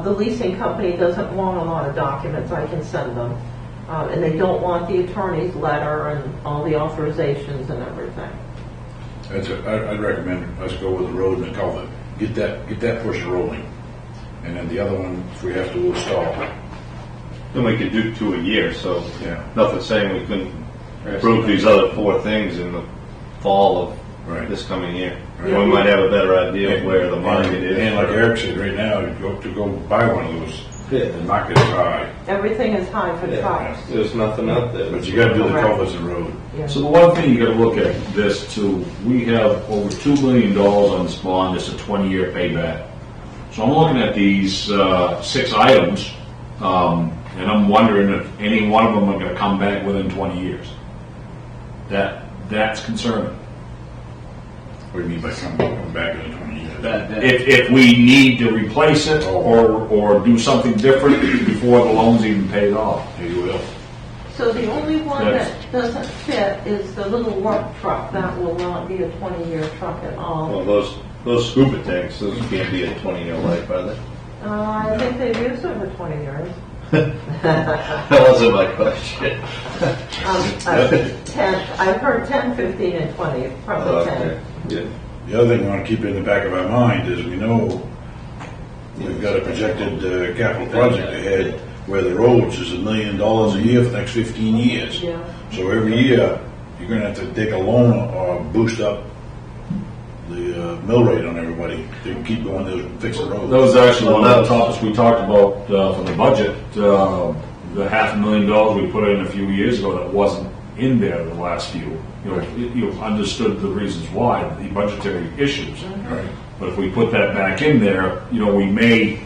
[SPEAKER 4] leasing company doesn't want a lot of documents. I can send them. And they don't want the attorney's letter and all the authorizations and everything.
[SPEAKER 9] I'd recommend us go with the road and the culvert. Get that push rolling. And then the other one, if we have to, we'll stall.
[SPEAKER 3] Then we could do 2 a year, so
[SPEAKER 9] Yeah.
[SPEAKER 3] nothing's saying we couldn't approve these other 4 things in the fall
[SPEAKER 9] Right.
[SPEAKER 3] of this coming year.
[SPEAKER 9] Right.
[SPEAKER 3] We might have a better idea of where the market is.
[SPEAKER 9] And like Eric said, right now, to go buy one of those, the market is high.
[SPEAKER 4] Everything is high for trucks.
[SPEAKER 3] There's nothing out there.
[SPEAKER 9] But you gotta do the culverts and road.
[SPEAKER 4] Yeah.
[SPEAKER 1] So the one thing you gotta look at this too, we have over $2 million on this bond, it's a 20-year payback. So I'm looking at these 6 items, and I'm wondering if any one of them are gonna come back within 20 years. That's concerning.
[SPEAKER 9] What do you mean by coming back in 20 years?
[SPEAKER 1] If we need to replace it or do something different before the loan's even paid off.
[SPEAKER 9] You will.
[SPEAKER 4] So the only one
[SPEAKER 1] Yes.
[SPEAKER 4] that doesn't fit is the little work truck. That will not be a 20-year truck at all.
[SPEAKER 3] Well, those scuba tanks, those can't be a 20-year life, are they?
[SPEAKER 4] I think they've used them for 20 years.
[SPEAKER 3] That wasn't my question.
[SPEAKER 4] 10, I've heard 10, 15, and 20, probably 10.
[SPEAKER 3] Okay. Yeah.
[SPEAKER 9] The other thing we want to keep in the back of our mind is we know we've got a projected capital project ahead where the roads is $1 million a year for the next 15 years.
[SPEAKER 4] Yeah.
[SPEAKER 9] So every year, you're going to have to take a loan or boost up the mill rate on everybody to keep going to fix the roads.
[SPEAKER 1] That was actually one of the topics we talked about for the budget, the $500,000 we put in a few years ago that wasn't in there the last few. You understood the reasons why, the budgetary issues.
[SPEAKER 9] Right.
[SPEAKER 1] But if we put that back in there, we may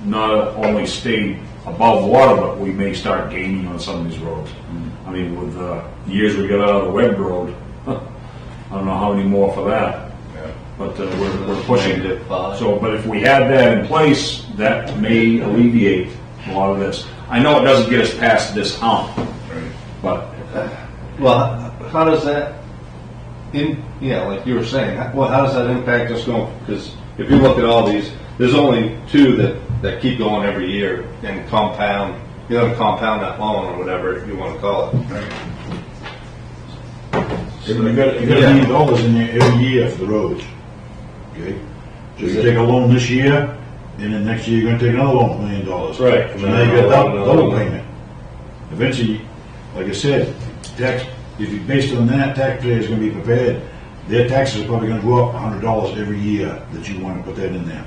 [SPEAKER 1] not only stay above water, but we may start gaining on some of these roads. I mean, with the years we got out of the Webb Road, I don't know how many more for that. But we're pushing it. So, but if we had that in place, that may alleviate a lot of this. I know it doesn't get us past this hump, but
[SPEAKER 3] Well, how does that, like you were saying, how does that impact us going? Because if you look at all these, there's only two that keep going every year and compound, compound that loan or whatever you want to call it.
[SPEAKER 9] You got $1 million in there every year for the roads. Okay? So you take a loan this year, and then next year you're gonna take another loan, $1 million.
[SPEAKER 3] Right.
[SPEAKER 9] So now you got double payment. Eventually, like I said, if you based on that, taxpayers gonna be prepared. Their taxes are probably gonna go up $100 every year that you wanna put that in there.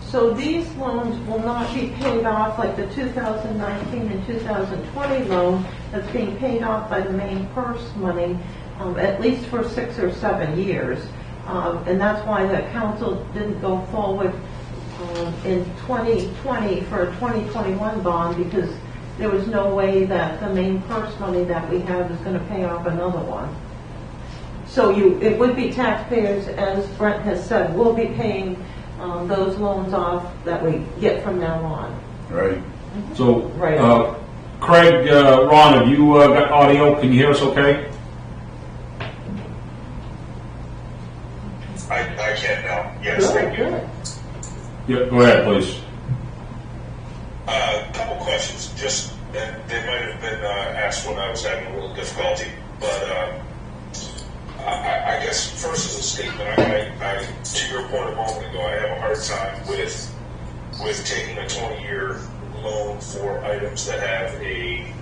[SPEAKER 4] So these loans will not be paid off like the 2019 and 2020 loan that's being paid off by the main purse money, at least for 6 or 7 years. And that's why the council didn't go forward in 2020 for a 2021 bond, because there was no way that the main purse money that we have is going to pay off another one. So it would be taxpayers, as Brent has said, will be paying those loans off that we get from now on.
[SPEAKER 9] Right.
[SPEAKER 1] so,
[SPEAKER 4] Right.
[SPEAKER 1] Craig, Ron, have you got audio? Can you hear us okay?
[SPEAKER 10] I can now. Yes, thank you.
[SPEAKER 1] Yep, go ahead, please.
[SPEAKER 10] A couple questions. Just they might have been asked when I was having a little difficulty, but I guess first as a statement, I to your point a moment ago, I have a hard time with taking a 20-year loan for items that have a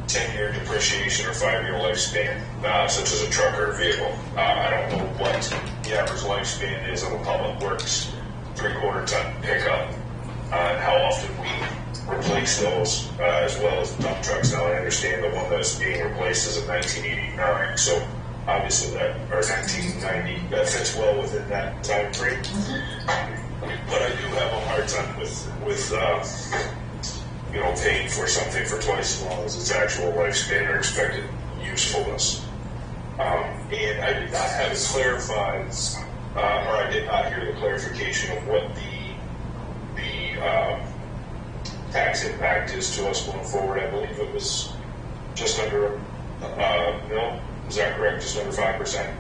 [SPEAKER 10] 10-year depreciation or 5-year lifespan, such as a truck or a vehicle. I don't know what the average lifespan is of a public works 3/4 ton pickup, and how often we replace those, as well as dump trucks. Now I understand the one that's being replaced is a 1989, so obviously or 1990, that fits well within that time frame. But I do have a hard time with paying for something for twice as long as its actual lifespan or expected usefulness. And I did not have it clarified, or I did not hear the clarification of what the tax impact is to us going forward. I believe it was just under mil. Is that correct? Just under 5%?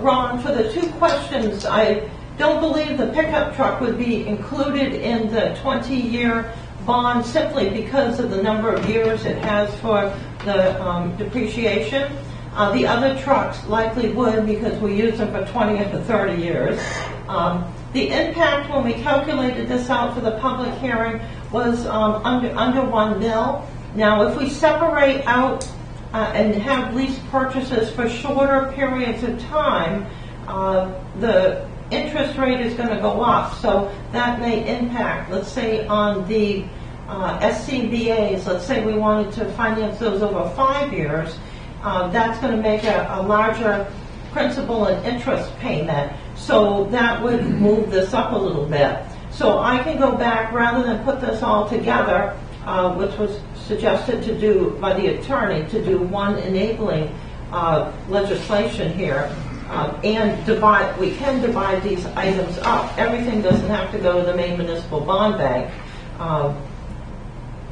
[SPEAKER 4] Ron, for the two questions, I don't believe the pickup truck would be included in the 20-year bond simply because of the number of years it has for the depreciation. The other trucks likely would, because we use them for 20 to 30 years. The impact when we calculated this out for the public hearing was under 1 mil. Now, if we separate out and have lease purchases for shorter periods of time, the interest rate is going to go up. So that may impact, let's say, on the SCBAs. Let's say we wanted to finance those over 5 years. That's going to make a larger principal and interest payment. So that would move this up a little bit. So I can go back, rather than put this all together, which was suggested to do by the attorney, to do one enabling legislation here, and divide. We can divide these items up. Everything doesn't have to go to the Maine Municipal Bond Bank.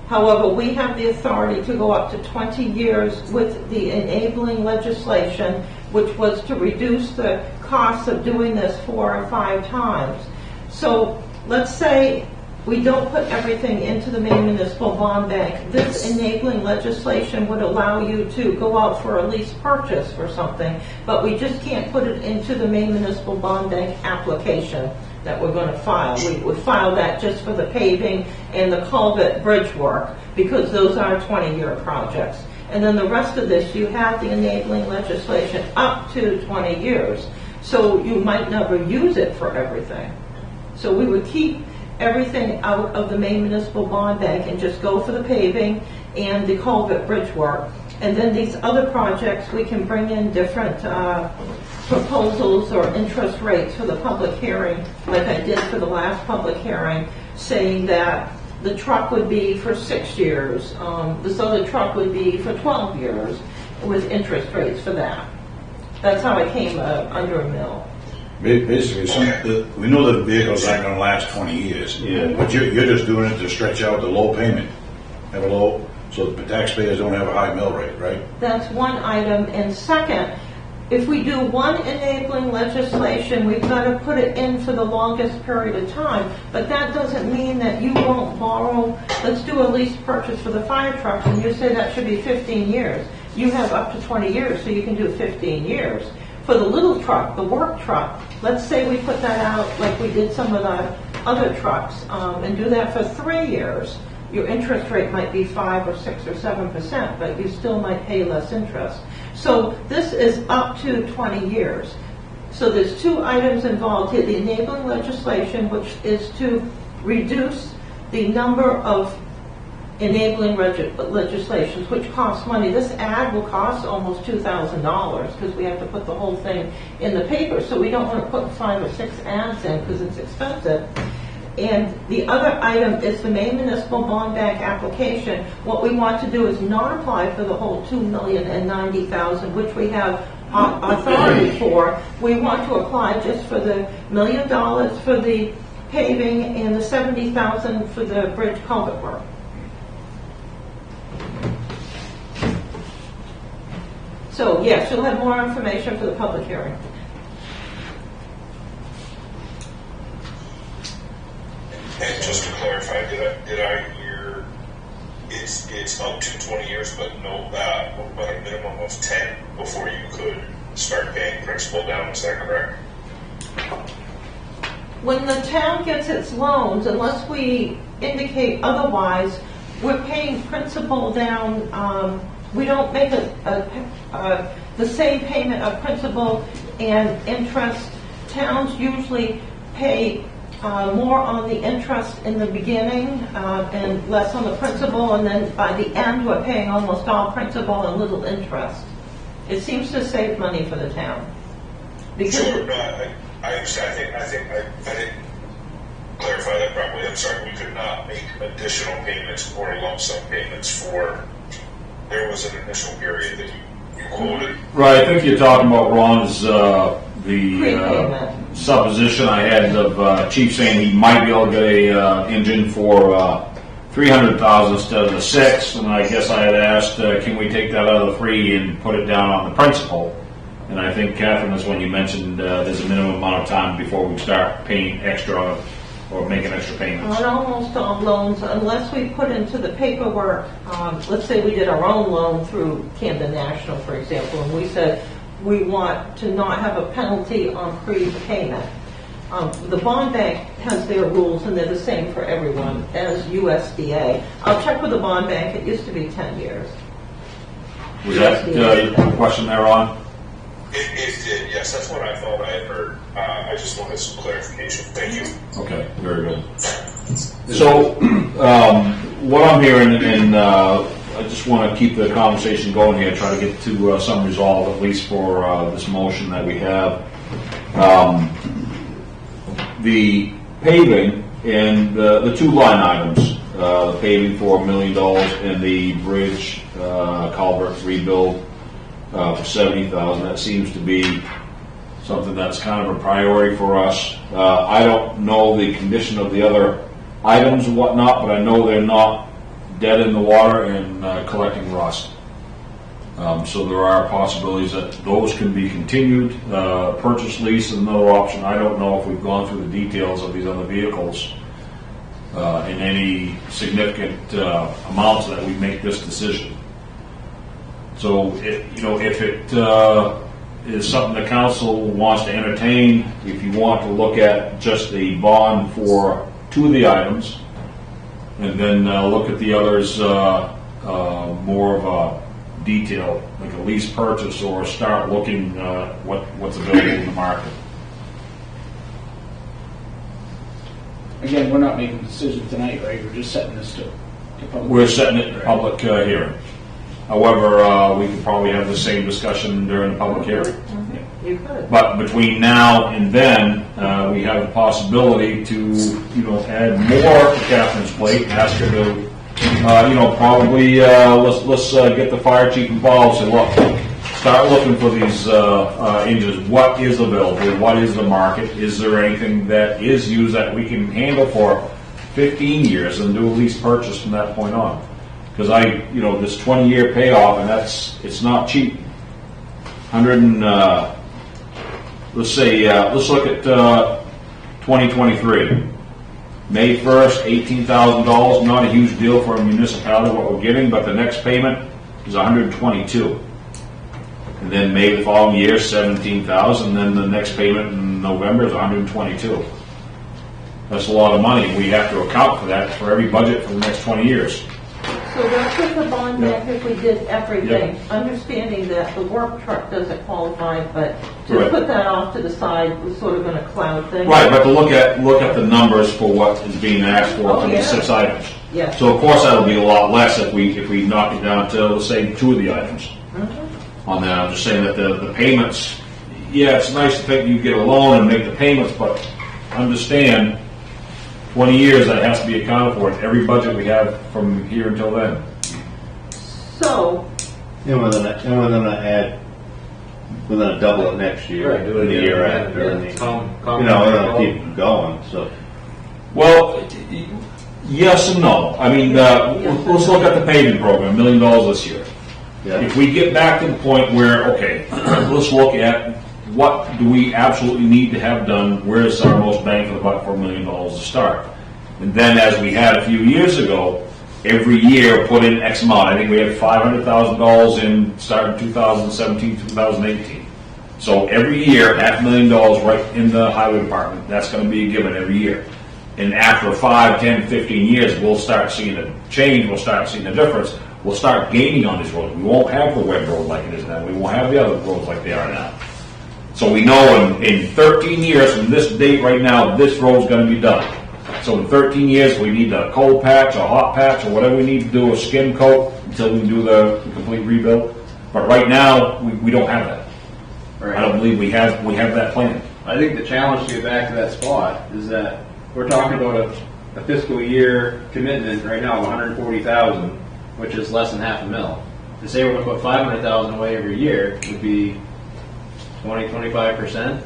[SPEAKER 4] However, we have the authority to go up to 20 years with the enabling legislation, which was to reduce the cost of doing this 4 or 5 times. So let's say we don't put everything into the Maine Municipal Bond Bank. This enabling legislation would allow you to go out for a lease purchase for something, but we just can't put it into the Maine Municipal Bond Bank application that we're going to file. We would file that just for the paving and the culvert bridge work, because those are 20-year projects. And then the rest of this, you have the enabling legislation up to 20 years. So you might never use it for everything. So we would keep everything out of the Maine Municipal Bond Bank and just go for the paving and the culvert bridge work. And then these other projects, we can bring in different proposals or interest rates for the public hearing, like I did for the last public hearing, saying that the truck would be for 6 years, this other truck would be for 12 years, with interest rates for that. That's how it came under a mill.
[SPEAKER 9] Basically, we know that vehicles aren't gonna last 20 years.
[SPEAKER 3] Yeah.
[SPEAKER 9] But you're just doing it to stretch out the low payment, have a low, so the taxpayers don't have a high mill rate, right?
[SPEAKER 4] That's one item. And second, if we do one enabling legislation, we've got to put it in for the longest period of time. But that doesn't mean that you won't borrow, let's do a lease purchase for the fire truck, and you say that should be 15 years. You have up to 20 years, so you can do 15 years. For the little truck, the work truck, let's say we put that out like we did some of the other trucks, and do that for 3 years. Your interest rate might be 5 or 6 or 7%, but you still might pay less interest. So this is up to 20 years. So there's two items involved here. The enabling legislation, which is to reduce the number of enabling legislations, which costs money. This ad will cost almost $2,000 because we have to put the whole thing in the paper. So we don't want to put 5 or 6 ads in because it's expensive. And the other item is the Maine Municipal Bond Bank application. What we want to do is not apply for the whole $2,090,000, which we have authority for. We want to apply just for the $1 million for the paving and the $70,000 for the bridge culvert work. So yes, you'll have more information for the public hearing.
[SPEAKER 10] And just to clarify, did I hear it's up to 20 years, but no, but a minimum of 10 before you could start paying principal down? Is that correct?
[SPEAKER 4] When the town gets its loans, unless we indicate otherwise, we're paying principal down. We don't make the same payment of principal and interest. Towns usually pay more on the interest in the beginning and less on the principal, and then by the end we're paying almost all principal and little interest. It seems to save money for the town. Because
[SPEAKER 10] Sure, no, I understand. I think I didn't clarify that properly. I'm sorry. We could not make additional payments or lump sum payments for. There was an initial period that you quoted.
[SPEAKER 1] Right, I think you're talking about, Ron, is the
[SPEAKER 4] Prepayment.
[SPEAKER 1] supposition I had of Chief saying he might be able to get a engine for $300,000 instead of the $6,000, and I guess I had asked, can we take that out of the $3,000 and put it down on the principal? And I think, Catherine, is when you mentioned there's a minimum amount of time before we start paying extra or making extra payments.
[SPEAKER 4] on almost all loans, unless we put into the paperwork, let's say we did our own loan through Camden National, for example, and we said we want to not have a penalty on prepayment. The bond bank has their rules, and they're the same for everyone as USDA. I'll check with the bond bank. It used to be 10 years.
[SPEAKER 1] Was that your question there, Ron?
[SPEAKER 10] It did, yes. That's what I thought I had heard. I just wanted some clarification. Thank you.
[SPEAKER 1] Okay, very good. So, what I'm hearing, and I just want to keep the conversation going here, try to get to some resolve, at least for this motion that we have. The paving and the two line items, the paving for $1 million and the bridge culvert rebuild for $70,000, that seems to be something that's kind of a priority for us. I don't know the condition of the other items and whatnot, but I know they're not dead in the water and collecting rust. So there are possibilities that those can be continued. Purchase lease is another option. I don't know if we've gone through the details of these other vehicles in any significant amounts that we make this decision. So, if it is something the council wants to entertain, if you want to look at just the bond for two of the items, and then look at the others more of a detail, like a lease purchase, or start looking what's available in the market.
[SPEAKER 2] Again, we're not making a decision tonight, right? We're just setting this to public.
[SPEAKER 1] We're setting it to public hearing. However, we could probably have the same discussion during the public hearing.
[SPEAKER 4] Yeah, You could.
[SPEAKER 1] But between now and then, we have the possibility to, add more to Catherine's plate, and ask her to, probably, let's get the fire chief involved, say, look, start looking for these, engines, what is available, what is the market, is there anything that is used that we can handle for 15 years and do a lease purchase from that point on? Because this 20-year payoff, and it's not cheap. 100 and, let's look at 2023. May 1st, $18,000, not a huge deal for a municipality what we're getting, but the next payment is $122. And then May the following year, $17,000, and then the next payment in November is $122. That's a lot of money. We have to account for that for every budget for the next 20 years.
[SPEAKER 4] So let's put the bond back if we did everything,
[SPEAKER 1] Yep.
[SPEAKER 4] understanding that the work truck doesn't qualify, but just
[SPEAKER 1] Right.
[SPEAKER 4] put that off to the side, was sort of in a cloud thing.
[SPEAKER 1] Right, but to look at the numbers for what is being asked for
[SPEAKER 4] Oh,
[SPEAKER 1] for these
[SPEAKER 4] yeah.
[SPEAKER 1] 6 items.
[SPEAKER 4] Yeah.
[SPEAKER 1] So of course that'll be a lot less if we knock it down to, let's say, 2 of the items. On that, I'm just saying that the payments, yeah, it's nice to think you get a loan and make the payments, but understand, 20 years that has to be accounted for in every budget we have from here until then.
[SPEAKER 4] So,
[SPEAKER 3] And we're gonna double it next year,
[SPEAKER 5] Right, do it
[SPEAKER 3] and the
[SPEAKER 5] again,
[SPEAKER 3] year
[SPEAKER 5] yeah,
[SPEAKER 3] after,
[SPEAKER 5] yeah.
[SPEAKER 3] and the,
[SPEAKER 5] Calm
[SPEAKER 3] we're gonna
[SPEAKER 5] down.
[SPEAKER 3] keep it going, so.
[SPEAKER 1] Well, yes and no. I mean, let's look at the paving program, $1 million this year.
[SPEAKER 3] Yeah.
[SPEAKER 1] If we get back to the point where, okay, let's look at what do we absolutely need to have done, where's our most bang for the buck for $1 million to start? And then as we had a few years ago, every year put in X amount. I think we had $500,000 in starting 2017, 2018. So every year, $500,000 right in the highway department. That's going to be a given every year. And after 5, 10, 15 years, we'll start seeing a change, we'll start seeing a difference. We'll start gaining on these roads. We won't have the web road like it is now. We won't have the other roads like they are now. So we know in 13 years from this date right now, this road's going to be done. So in 13 years, we need a cold patch, a hot patch, or whatever we need to do, a skim coat until we do the complete rebuild. But right now, we don't have that. I don't believe we have that plan.
[SPEAKER 5] I think the challenge to get back to that spot is that we're talking about a fiscal year commitment right now of 140,000, which is less than $500,000. To say we're going to put 500,000 away every year would be 20-25%.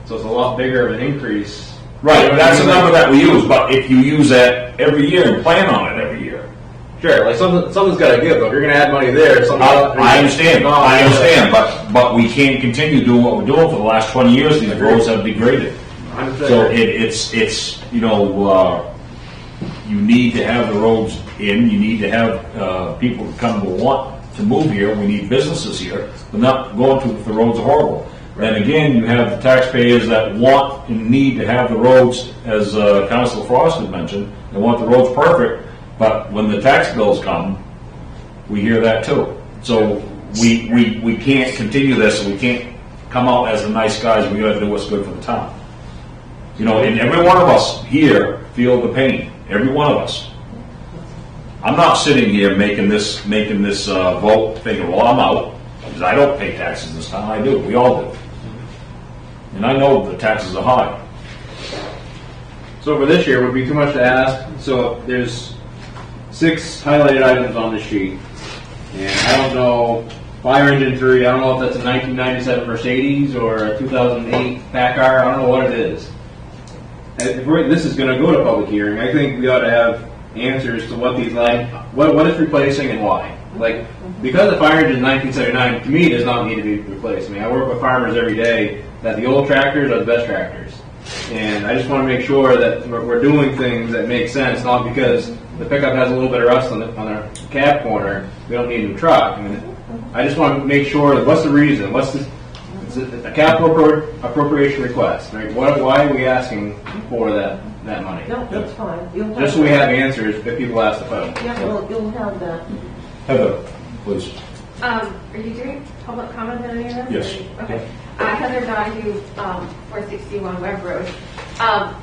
[SPEAKER 5] So it's a lot bigger of an increase.
[SPEAKER 1] Right, but that's the number that we use. But if you use that every year and plan on it every year,
[SPEAKER 5] Sure, like something's got to give. Though. If you're going to add money there,
[SPEAKER 1] I understand, but we can't continue doing what we're doing for the last 20 years. These roads have degraded. So it's you need to have the roads in. You need to have people come to want to move here. We need businesses here. We're not going to if the roads are horrible. Then again, you have the taxpayers that want and need to have the roads, as Councilor Frost had mentioned, they want the roads perfect. But when the tax bills come, we hear that too. So we can't continue this. We can't come out as the nice guys. We got to do what's good for the town. And every one of us here feel the pain. Every one of us. I'm not sitting here making this vote thinking, well, I'm out because I don't pay taxes this time. I do. We all do. And I know the taxes are high.
[SPEAKER 5] So for this year, would be too much to ask. So there's 6 highlighted items on the sheet, and I don't know. Fire engine 3. I don't know if that's a 1997 Mercedes or a 2008 Packard. I don't know what it is. If this is going to go to public hearing, I think we ought to have answers to what these what it's replacing and why. Like, because the fire engine 1979 to me does not need to be replaced. I mean, I work with farmers every day that the old tractors are the best tractors, and I just want to make sure that we're doing things that make sense, not because the pickup has a little bit of rust on the cab corner. We don't need a new truck. I mean, I just want to make sure that what's the reason? What's this? It's a capital appropriation request, right? Why are we asking for that money?
[SPEAKER 4] no, that's fine. You'll have
[SPEAKER 5] Just so we have answers if people ask the question.
[SPEAKER 4] Yeah, well, you'll have that.
[SPEAKER 1] Heather, please.
[SPEAKER 6] Are you doing public comment on any of this?
[SPEAKER 1] Yes.
[SPEAKER 6] Okay. Heather Donahue, 461 Webb Road.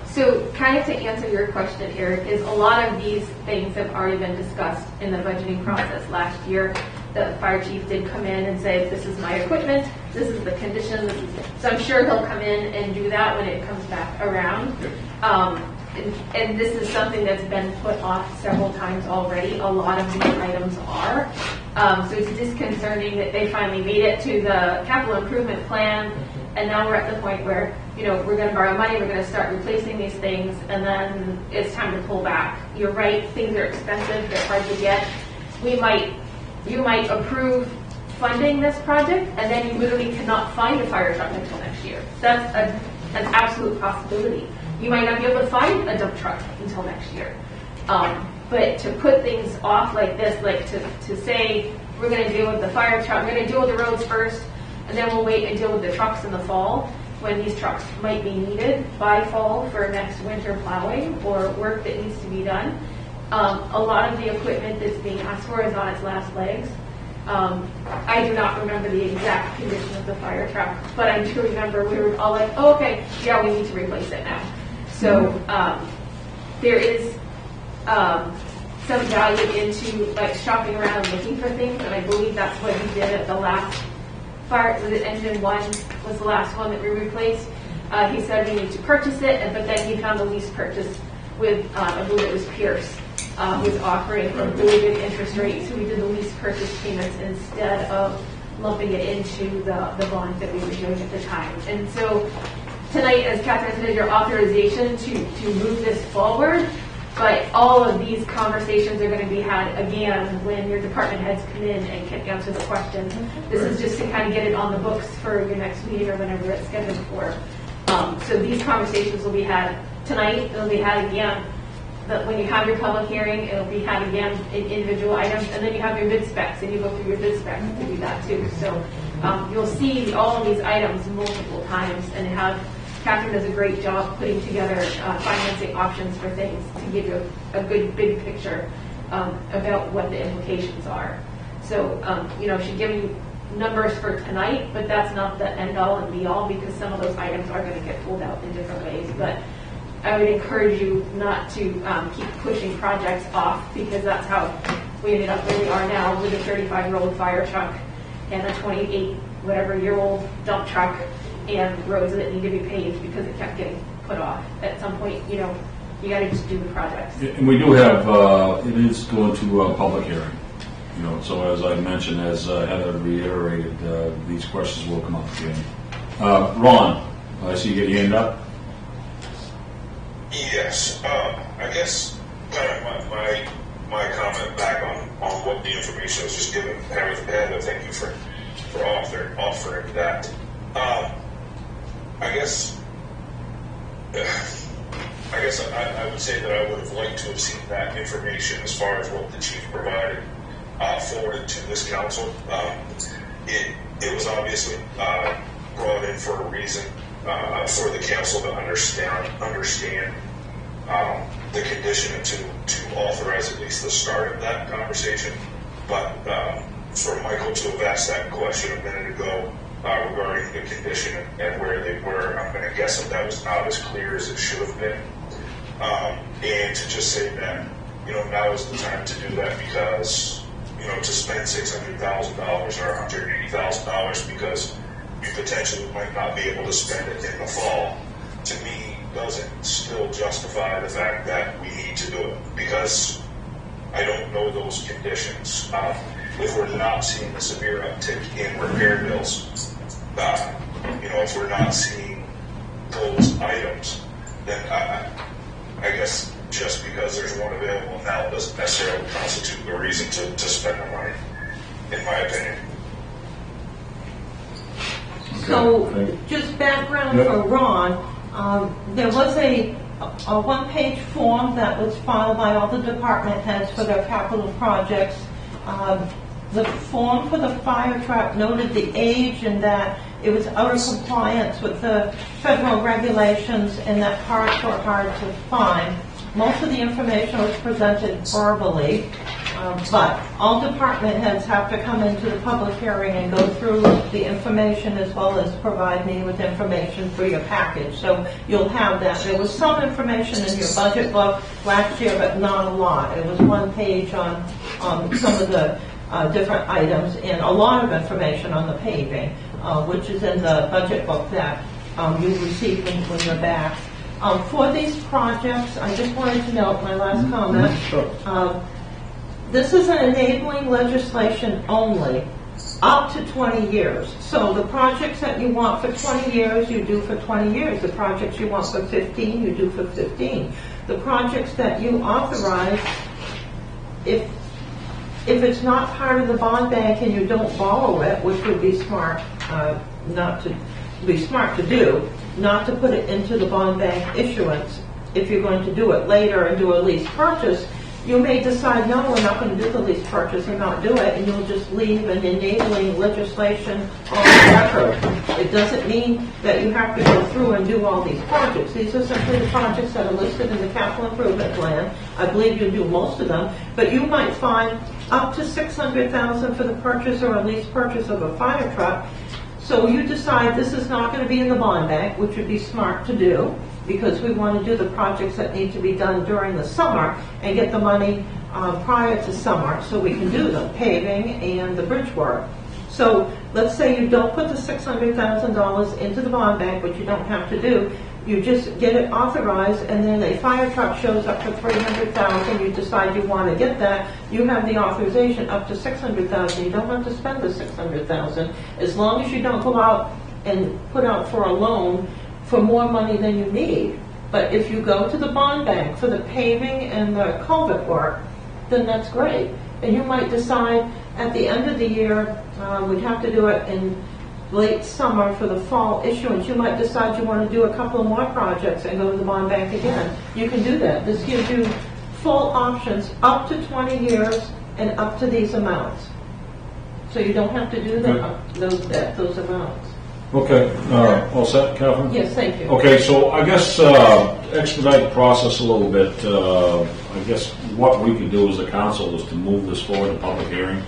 [SPEAKER 6] So kind of to answer your question, Eric, is a lot of these things have already been discussed in the budgeting process last year. the fire chief did come in and say, this is my equipment, this is the condition, so I'm sure he'll come in and do that when it comes back around. And this is something that's been put off several times already. A lot of these items are. So it's disconcerting that they finally made it to the capital improvement plan, and now we're at the point where, you know, we're going to borrow money, we're going to start replacing these things, and then it's time to pull back. You're right, things are expensive, they're hard to get. You might approve funding this project, and then you literally cannot find a fire truck until next year. That's an absolute possibility. You might not be able to find a dump truck until next year. But to put things off like this, like to say, we're going to deal with the fire truck, we're going to deal with the roads first, and then we'll wait and deal with the trucks in the fall, when these trucks might be needed by fall for next winter plowing or work that needs to be done. A lot of the equipment that's being asked for is on its last legs. I do not remember the exact condition of the fire truck, but I do remember we were all like, oh, okay, yeah, we need to replace it now. So there is some value into like shopping around and looking for things, and I believe that's what he did at the last fire. The engine 1 was the last one that we replaced. He said we need to purchase it, but then he found the lease purchase with, I believe it was Pierce, was offering a really good interest rate, so we did the lease purchase payments instead of lumping it into the bond that we were doing at the time. And so tonight, as Catherine said, your authorization to move this forward, but all of these conversations are going to be had again when your department heads come in and can answer the questions. This is just to kind of get it on the books for your next meeting or whenever it's scheduled for. So these conversations will be had tonight, it'll be had again. When you have your public hearing, it'll be had again in individual items, and then you have your bid specs, and you go through your bid specs to do that too. So you'll see all of these items multiple times, and Catherine does a great job putting together financing options for things to give you a good big picture about what the implications are. So, she's giving you numbers for tonight, but that's not the end all and be all, because some of those items are going to get pulled out in different ways. But I would encourage you not to keep pushing projects off, because that's how we ended up where we are now with a 35-year-old fire truck and a 28-whatever-year-old dump truck and roads that need to be paved because it kept getting put off. At some point, you got to just do the projects.
[SPEAKER 1] And we do have, it is going to a public hearing. So as I mentioned, as Heather reiterated, these questions will come up again. Ron, I see you get your hand up.
[SPEAKER 10] Yes, I guess kind of my comment back on what the information was just given. Heather, thank you for offering that. I guess I would say that I would have liked to have seen that information as far as what the chief provided forwarded to this council. It was obviously brought in for a reason, for the council to understand the condition and to authorize at least the start of that conversation. But for Michael to have asked that question a minute ago regarding the condition and where they were, I'm going to guess that was not as clear as it should have been. And to just say that, now is the time to do that, because, to spend $600,000 or $180,000 because you potentially might not be able to spend it in the fall, to me, doesn't still justify the fact that we need to do it, because I don't know those conditions. If we're not seeing a severe uptick in repair bills, if we're not seeing those items, then I guess just because there's one available now doesn't necessarily constitute a reason to spend the money, in my opinion.
[SPEAKER 4] So, just background for Ron, there was a one-page form that was filed by all the department heads for their capital projects. The form for the fire truck noted the age and that it was out of compliance with the federal regulations and that parts were hard to find. Most of the information was presented verbally, but all department heads have to come into the public hearing and go through the information as well as provide me with information for your package. So you'll have that. There was some information in your budget book last year, but not a lot. It was one page on some of the different items and a lot of information on the paving, which is in the budget book that you receive when you're back. For these projects, I just wanted to note my last comment. This is an enabling legislation only up to 20 years. So the projects that you want for 20 years, you do for 20 years. The projects you want for 15, you do for 15. The projects that you authorize, if it's not part of the bond bank and you don't borrow it, which would be smart, not to do, not to put it into the bond bank issuance. If you're going to do it later and do a lease purchase, you may decide, no, we're not going to do the lease purchase and not do it, and you'll just leave an enabling legislation on the record. It doesn't mean that you have to go through and do all these projects. These are simply the projects that are listed in the capital improvement plan. I believe you do most of them, but you might find up to $600,000 for the purchase or a lease purchase of a fire truck. So you decide this is not going to be in the bond bank, which would be smart to do, because we want to do the projects that need to be done during the summer and get the money prior to summer so we can do them, paving and the bridge work. So let's say you don't put the $600,000 into the bond bank, which you don't have to do. You just get it authorized, and then a fire truck shows up for $300,000. You decide you want to get that. You have the authorization up to $600,000. You don't have to spend the $600,000 as long as you don't go out and put out for a loan for more money than you need. But if you go to the bond bank for the paving and the culvert work, then that's great. And you might decide at the end of the year, we'd have to do it in late summer for the fall issuance. You might decide you want to do a couple of more projects and go to the bond bank again. You can do that. This gives you full options up to 20 years and up to these amounts. So you don't have to do those amounts.
[SPEAKER 1] Okay, all set, Catherine?
[SPEAKER 4] Yes, thank you.
[SPEAKER 1] Okay, so I guess expedite the process a little bit. I guess what we could do as a council is to move this forward to public hearing.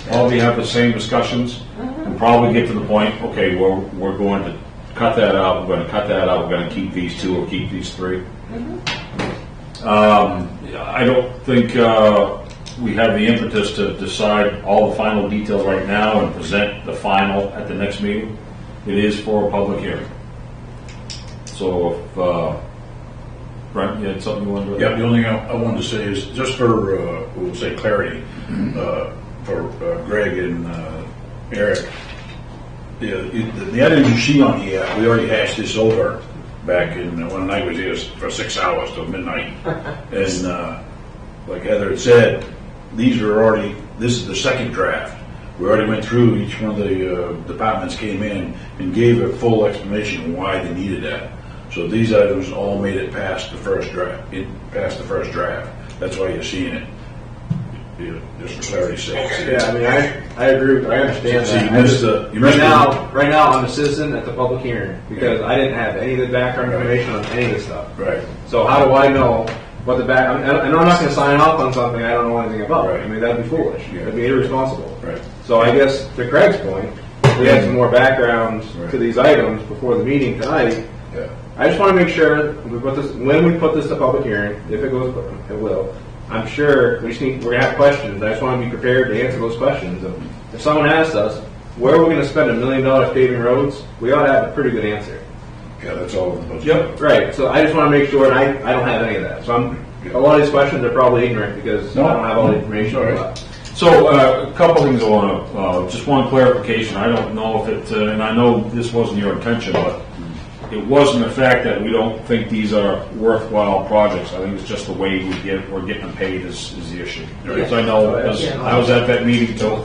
[SPEAKER 1] Probably have the same discussions and probably get to the point, okay, we're going to cut that out, we're going to cut that out, we're going to keep these two or keep these three. I don't think we have the impetus to decide all the final details right now and present the final at the next meeting. It is for a public hearing. So if, Brent, you had something you wanted to...
[SPEAKER 9] Yeah, the only thing I wanted to say is, just for, we'll say clarity, for Greg and Eric, the items you see on here, we already hashed this over back in, when I was here for 6 hours till midnight. And like Heather had said, these are already, this is the second draft. We already went through, each one of the departments came in and gave a full explanation why they needed that. So these items all made it past the first draft. That's why you're seeing it. Just for clarity's sake.
[SPEAKER 5] Yeah, I mean, I agree. I understand
[SPEAKER 9] See,
[SPEAKER 5] that.
[SPEAKER 9] you missed the. You missed
[SPEAKER 5] Right now, I'm a citizen at the public hearing because I didn't have any of the background information on any of this stuff.
[SPEAKER 9] Right.
[SPEAKER 5] So how do I know what the back? I know I'm not going to sign off on something I don't know anything about.
[SPEAKER 9] Right.
[SPEAKER 5] I mean, that'd be foolish.
[SPEAKER 9] Yeah.
[SPEAKER 5] That'd be irresponsible.
[SPEAKER 9] Right.
[SPEAKER 5] So I guess to Craig's point, we had some more background
[SPEAKER 9] Right.
[SPEAKER 5] to these items before the meeting tonight.
[SPEAKER 9] Yeah.
[SPEAKER 5] I just want to make sure we put this when we put this to public hearing, if it goes, it will. I'm sure we're gonna have questions. I just want to be prepared to answer those questions. If someone asks us where are we going to spend $1 million paving roads, we ought to have a pretty good answer.
[SPEAKER 9] Yeah, that's all in the budget.
[SPEAKER 5] Yep. Right. So I just want to make sure, and I don't have any of that. So a lot of these questions are probably ignorant because I don't have all the information.
[SPEAKER 9] Right.
[SPEAKER 1] So a couple things I want to, just one clarification. I don't know if it, and I know this wasn't your intention, but it wasn't the fact that we don't think these are worthwhile projects. I think it's just the way we're getting them paid is the issue. Because I know, I was at that meeting too.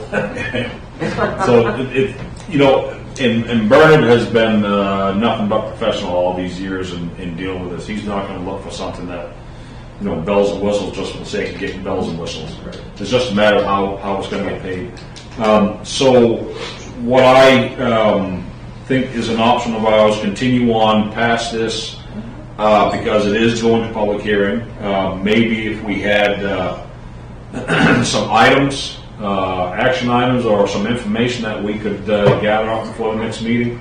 [SPEAKER 1] So and Bernard has been nothing but professional all these years in dealing with this. He's not going to look for something that, bells and whistles just for the sake of getting bells and whistles. Right. It's just a matter of how it's going to get paid. So what I think is an option of ours, continue on past this because it is going to public hearing. Maybe if we had some items, action items, or some information that we could gather up before the next meeting.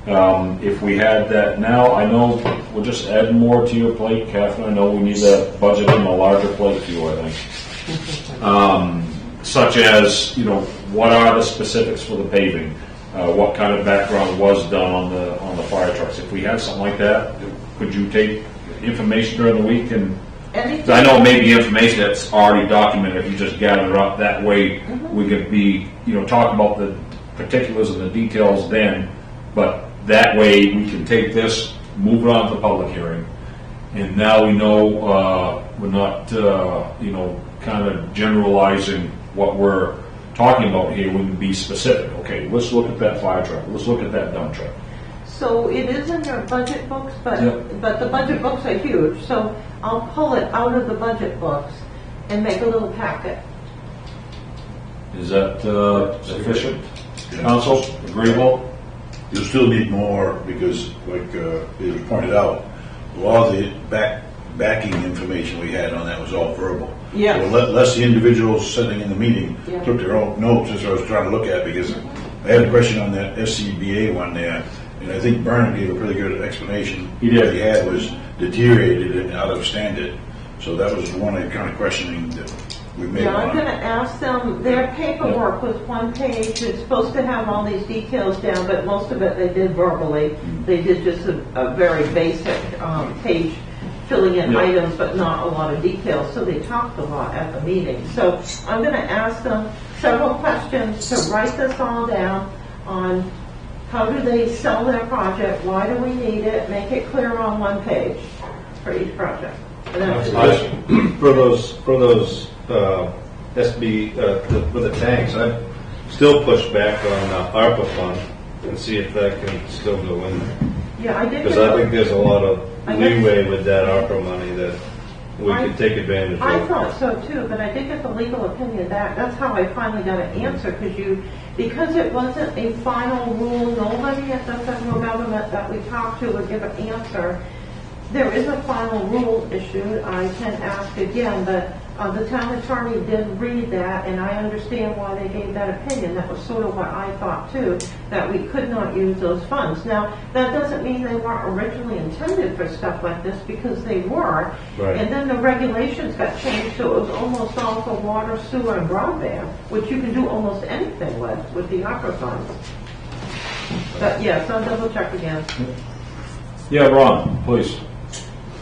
[SPEAKER 1] If we had that now, I know we'll just add more to your plate, Catherine. I know we need to budget in a larger plate for you, I think. such as, what are the specifics for the paving? What kind of background was done on the fire trucks? If we had something like that, could you take information during the week and,
[SPEAKER 4] Anything?
[SPEAKER 1] I know maybe information that's already documented, if you just gather it up, that way we could be, talk about the particulars and the details then, but that way we can take this, move it on to the public hearing, and now we know, we're not, kind of generalizing what we're talking about here, we can be specific. Okay, let's look at that fire truck, let's look at that dump truck.
[SPEAKER 4] So it is in your budget books,
[SPEAKER 1] Yep.
[SPEAKER 4] but the budget books are huge, so I'll pull it out of the budget books and make a little packet.
[SPEAKER 1] Is that sufficient? Council, agreeable?
[SPEAKER 9] You'll still need more because, like it was pointed out, a lot of the backing information we had on that was all verbal.
[SPEAKER 4] Yeah.
[SPEAKER 9] So less the individuals sitting in the meeting
[SPEAKER 4] Yeah.
[SPEAKER 9] took their own notes as I was trying to look at, because I had a question on that SCBA one there, and I think Bernard gave a pretty good explanation.
[SPEAKER 1] He did.
[SPEAKER 9] What he had was deteriorated and out of standard, so that was the one I kind of questioning that we made
[SPEAKER 4] Yeah, I'm
[SPEAKER 9] on.
[SPEAKER 4] gonna ask them, their paperwork was one page, it's supposed to have all these details down, but most of it they did verbally. They did just a very basic page filling in
[SPEAKER 1] Yeah.
[SPEAKER 4] items, but not a lot of details, so they talked a lot at the meeting. So I'm gonna ask them several questions to write this all down on how do they sell their project, why do we need it, make it clear on one page for each project. And that's it.
[SPEAKER 3] For those SB, for the tanks, I'd still push back on ARPA fund and see if that can still go in there.
[SPEAKER 4] Yeah, I did.
[SPEAKER 3] Because I think there's a lot of
[SPEAKER 4] I guess-
[SPEAKER 3] leeway with that ARPA money that we could take advantage
[SPEAKER 4] I
[SPEAKER 3] of.
[SPEAKER 4] thought so too, but I did get the legal opinion back. That's how I finally got an answer, because it wasn't a final rule, nobody at the federal government that we talked to would give an answer. There is a final rule issued, I can ask again, but the town attorney did read that, and I understand why they gave that opinion. That was sort of what I thought too, that we could not use those funds. Now, that doesn't mean they weren't originally intended for stuff like this, because they were.
[SPEAKER 3] Right.
[SPEAKER 4] And then the regulations got changed, so it was almost all for water, sewer, and broadband, which you can do almost anything with the ARPA funds. But yes, I'll double check again.
[SPEAKER 1] Yeah, Ron, please.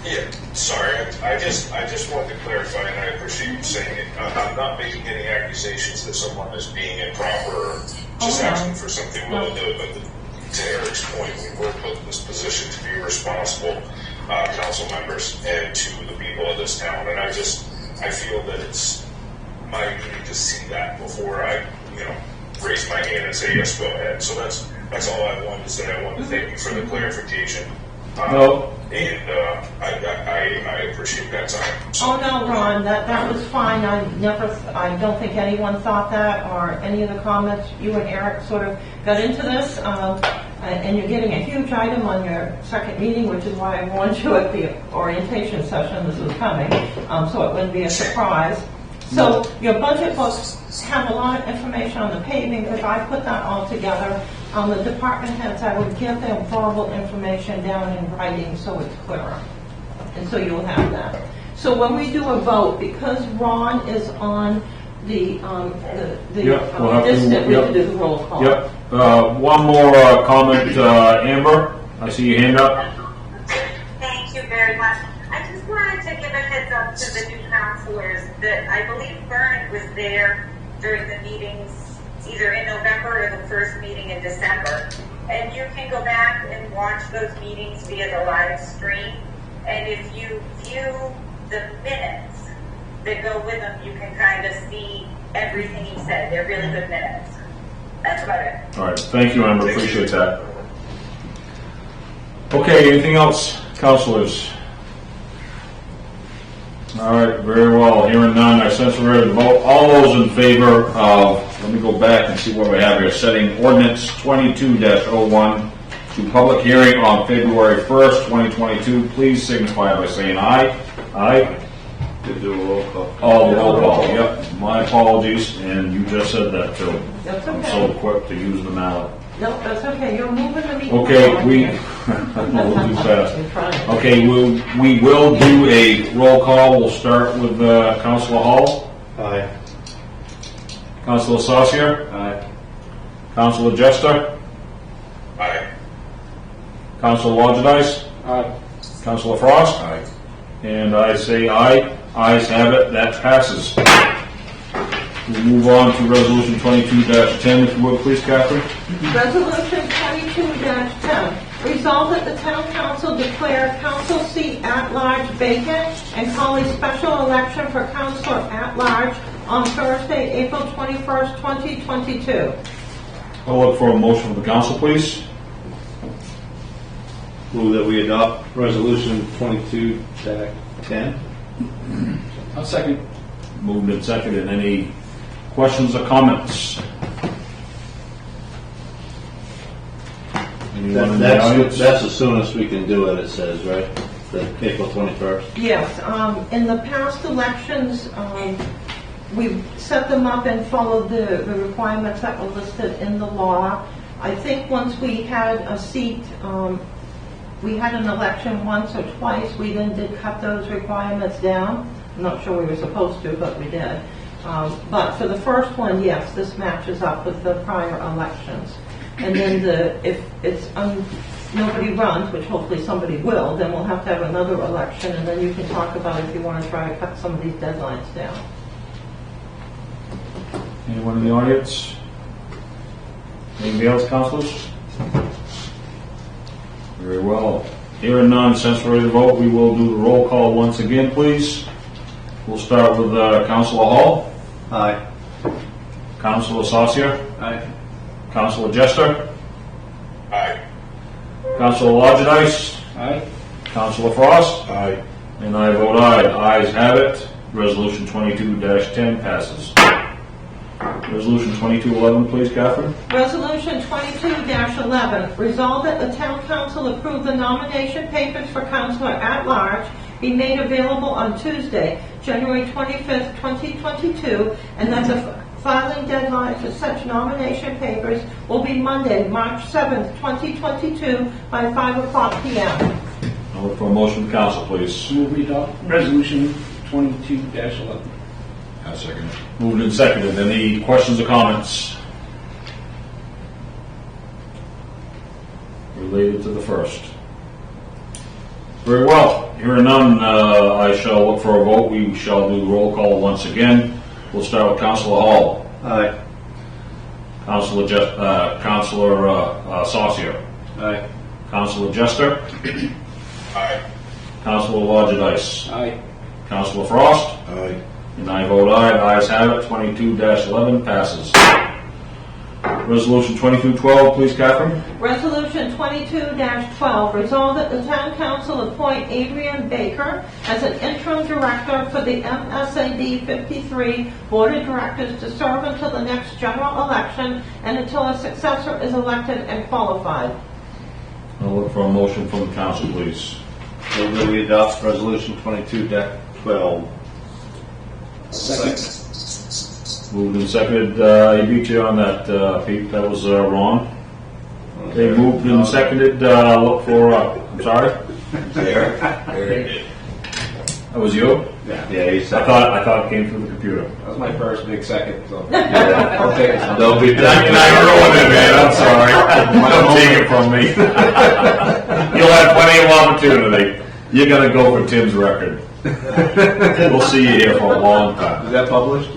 [SPEAKER 10] Yeah, sorry, I just wanted to clarify, and I appreciate you saying it. I'm not making any accusations that someone is being improper or just asking for something willy-nilly, but to Eric's point, we were put in this position to be responsible council members and to the people of this town, and I feel that it's my duty to see that before I, raise my hand and say, yes, go ahead. So that's all I wanted to say. I wanted to thank you for the clarification.
[SPEAKER 1] No.
[SPEAKER 10] And I appreciate that time. So,
[SPEAKER 4] Oh, no, Ron, that was fine. I don't think anyone thought that, or any of the comments. You and Eric sort of got into this, and you're getting a huge item on your second meeting, which is why I warned you at the orientation session this was coming, so it wouldn't be a surprise. So your budget books have a lot of information on the paving. If I put that all together, the department heads, I would give them verbal information down in writing so it's clearer. And so you'll have that. So when we do a vote, because Ron is on the
[SPEAKER 1] Yep, we'll have to-
[SPEAKER 4] distant, we
[SPEAKER 1] yep.
[SPEAKER 4] can do the roll call.
[SPEAKER 1] Yep. One more comment, Amber. I see your hand up.
[SPEAKER 7] Thank you very much. I just wanted to give a heads up to the new counselors that I believe Bernard was there during the meetings, either in November or the first meeting in December. And you can go back and watch those meetings via the live stream. And if you view the minutes that go with them, you can kind of see everything he said. They're really good minutes. That's about it.
[SPEAKER 1] All right, thank you, Amber, appreciate that. Okay, anything else, councilors? All right, very well, hearing none, I sense we're ready to vote. All those in favor of, let me go back and see what we have here, setting ordinance 22-01 to public hearing on February 1st, 2022, please signify by saying aye. Aye.
[SPEAKER 3] To do a roll call.
[SPEAKER 1] Oh, roll call, yep, my apologies, and you just said that too.
[SPEAKER 4] That's
[SPEAKER 1] I'm
[SPEAKER 4] okay.
[SPEAKER 1] so quick to use the mallet.
[SPEAKER 4] No, that's okay. You're moving the meeting.
[SPEAKER 1] Okay,
[SPEAKER 4] forward.
[SPEAKER 1] we'll do fast.
[SPEAKER 4] You're trying.
[SPEAKER 1] Okay, we will do a roll call. We'll start with Councilor Hall.
[SPEAKER 3] Aye.
[SPEAKER 1] Councilor Saucier,
[SPEAKER 5] Aye.
[SPEAKER 1] Councilor Jester,
[SPEAKER 10] Aye.
[SPEAKER 1] Councilor Wojciech,
[SPEAKER 2] Aye.
[SPEAKER 1] Councilor Frost,
[SPEAKER 9] Aye.
[SPEAKER 1] and I say aye. Ayes have it, that passes. We'll move on to Resolution 22-10, if you would, please, Catherine.
[SPEAKER 4] Resolution 22-10, resolve that the town council declare council seat at-large vacant and call a special election for councilor at-large on Thursday, April 21st, 2022.
[SPEAKER 1] I'll look for a motion from the council, please.
[SPEAKER 3] Move that we adopt resolution 22-10.
[SPEAKER 2] I'll second.
[SPEAKER 1] Moved and seconded. Any questions or comments? Anyone in the audience?
[SPEAKER 3] That's the soonest we can do it, it says, right? The April 21st.
[SPEAKER 4] Yes, in the past elections, we've set them up and followed the requirements that were listed in the law. I think once we had a seat, we had an election once or twice, we then did cut those requirements down. I'm not sure we were supposed to, but we did. But for the first one, yes, this matches up with the prior elections. And then if it's nobody runs, which hopefully somebody will, then we'll have to have another election, and then you can talk about if you want to try to cut some of these deadlines down.
[SPEAKER 1] Anyone in the audience? Anything else, councilors? Very well. Hearing none, since we're ready to vote, we will do the roll call once again, please. We'll start with Councilor Hall,
[SPEAKER 3] Aye.
[SPEAKER 1] Councilor Saucier,
[SPEAKER 5] Aye.
[SPEAKER 1] Councilor Jester,
[SPEAKER 10] Aye.
[SPEAKER 1] Councilor Wojciech,
[SPEAKER 2] Aye.
[SPEAKER 1] Councilor Frost,
[SPEAKER 9] Aye.
[SPEAKER 1] and I vote aye. Ayes have it. Resolution 22-10 passes. Resolution 22-11, please, Catherine.
[SPEAKER 4] Resolution 22-11, resolve that the town council approve the nomination papers for councilor at-large be made available on Tuesday, January 25th, 2022, and that the filing deadline for such nomination papers will be Monday, March 7th, 2022, by 5 o'clock p.m.
[SPEAKER 1] I'll look for a motion from council, please.
[SPEAKER 2] Move we adopt resolution 22-11.
[SPEAKER 9] I'll second it.
[SPEAKER 1] Moved and seconded. Any questions or comments related to the first? Very well. Hearing none, I shall look for a vote. We shall do roll call once again. We'll start with Councilor Hall,
[SPEAKER 3] Aye.
[SPEAKER 1] Councilor Saucier,
[SPEAKER 5] Aye.
[SPEAKER 1] Councilor Jester,
[SPEAKER 10] Aye.
[SPEAKER 1] Councilor Wojciech,
[SPEAKER 2] Aye.
[SPEAKER 1] Councilor Frost,
[SPEAKER 9] Aye.
[SPEAKER 1] and I vote aye. Ayes have it. 22-11 passes. Resolution 22-12, please, Catherine.
[SPEAKER 4] Resolution 22-12, resolve that the town council appoint Adrian Baker as an interim director for the MSAD 53 Board of Directors to serve until the next general election and until a successor is elected and qualified.
[SPEAKER 1] I'll look for a motion from the council, please.
[SPEAKER 3] Move that we adopt resolution 22-12.
[SPEAKER 2] Second.
[SPEAKER 1] Moved and seconded. I beat you on that, Pete. That was wrong. They moved and seconded. Look for. I'm sorry.
[SPEAKER 3] There.
[SPEAKER 1] That was you.
[SPEAKER 5] Yeah.
[SPEAKER 3] Yeah, he's
[SPEAKER 1] I thought it came through the computer.
[SPEAKER 5] That was my first big second, so. I'll take it.
[SPEAKER 3] Don't be.
[SPEAKER 1] Now you're ruining it, man. I'm sorry. Don't take it from me. You'll have plenty of opportunity. You're gonna go for Tim's record. We'll see you here for a long time.
[SPEAKER 5] Is that published?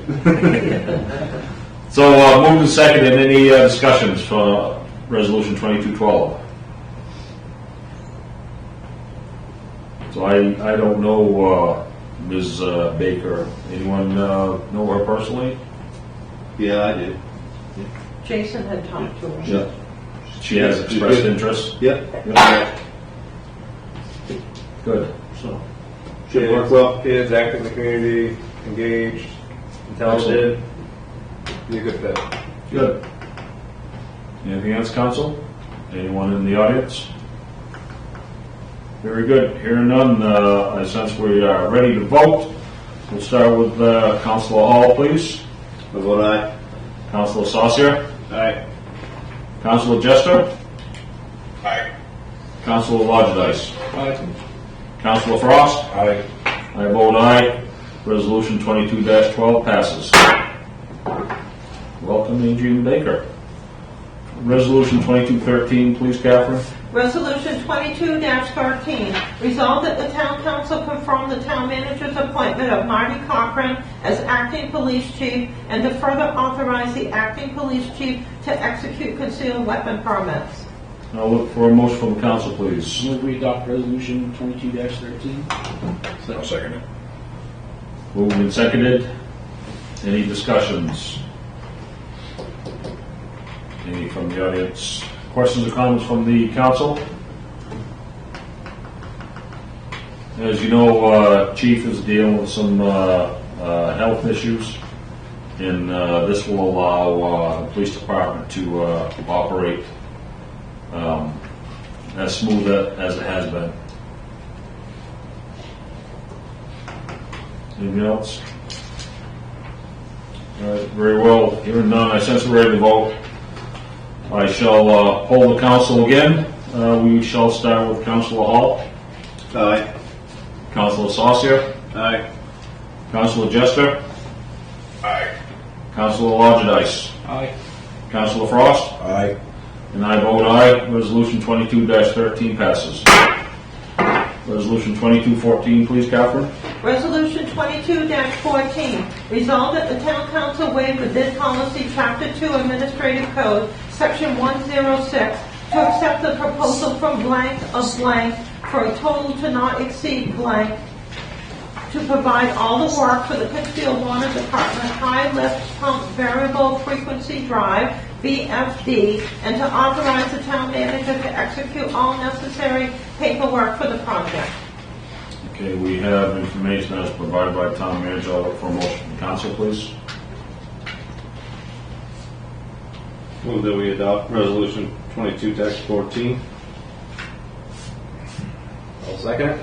[SPEAKER 1] So, moved and seconded. Any discussions for Resolution 22-12? So I don't know Ms. Baker. Anyone know her personally?
[SPEAKER 3] Yeah, I do.
[SPEAKER 4] Jason had talked to her.
[SPEAKER 1] Yeah. She has expressed interest.
[SPEAKER 3] Yep.
[SPEAKER 1] Good.
[SPEAKER 3] So,
[SPEAKER 5] Should work well. Kids, active in the community, engaged, intelligent. Be a good fit.
[SPEAKER 1] Good. Anything else, council? Anyone in the audience? Very good. Hearing none, since we are ready to vote, we'll start with Councilor Hall, please.
[SPEAKER 3] I vote aye.
[SPEAKER 1] Councilor Saucier,
[SPEAKER 5] Aye.
[SPEAKER 1] Councilor Jester,
[SPEAKER 10] Aye.
[SPEAKER 1] Councilor Wojciech,
[SPEAKER 2] Aye.
[SPEAKER 1] Councilor Frost.
[SPEAKER 9] Aye.
[SPEAKER 1] I vote aye. Resolution 22-12 passes. Welcome, Adrian Baker. Resolution 2213, please, Catherine.
[SPEAKER 4] Resolution 22-13, resolved that the town council confirm the town manager's appointment of Marty Cochran as acting police chief and to further authorize the acting police chief to execute concealed weapon permits.
[SPEAKER 1] I'll look for a motion from the council, please.
[SPEAKER 2] Move we adopt resolution 22-13.
[SPEAKER 9] I'll second it.
[SPEAKER 1] Moved and seconded. Any discussions? Any from the audience? Questions or comments from the council? As you know, Chief is dealing with some health issues, and this will allow the police department to operate as smooth as it has been. Anything else? All right, very well. Hearing none, I sense we're ready to vote. I shall poll the council again. We shall start with Councilor Hall.
[SPEAKER 3] Aye.
[SPEAKER 1] Councilor Saucier.
[SPEAKER 3] Aye.
[SPEAKER 1] Councilor Jester.
[SPEAKER 10] Aye.
[SPEAKER 1] Councilor Lodgedice.
[SPEAKER 2] Aye.
[SPEAKER 1] Councilor Frost.
[SPEAKER 9] Aye.
[SPEAKER 1] And I vote aye. Resolution 22-13 passes. Resolution 2214, please, Catherine.
[SPEAKER 4] Resolution 22-14, resolved that the town council waive the bid policy, chapter 2 administrative code, section 106, to accept the proposal from blank of blank for a total to not exceed blank to provide all the work for the Pittsfield Water Department high lift pump variable frequency drive, VFD, and to authorize the town manager to execute all necessary paperwork for the project.
[SPEAKER 1] Okay, we have information as provided by the town manager. I'll look for a motion from council, please.
[SPEAKER 3] Move that we adopt resolution 22-14.
[SPEAKER 5] I'll second it.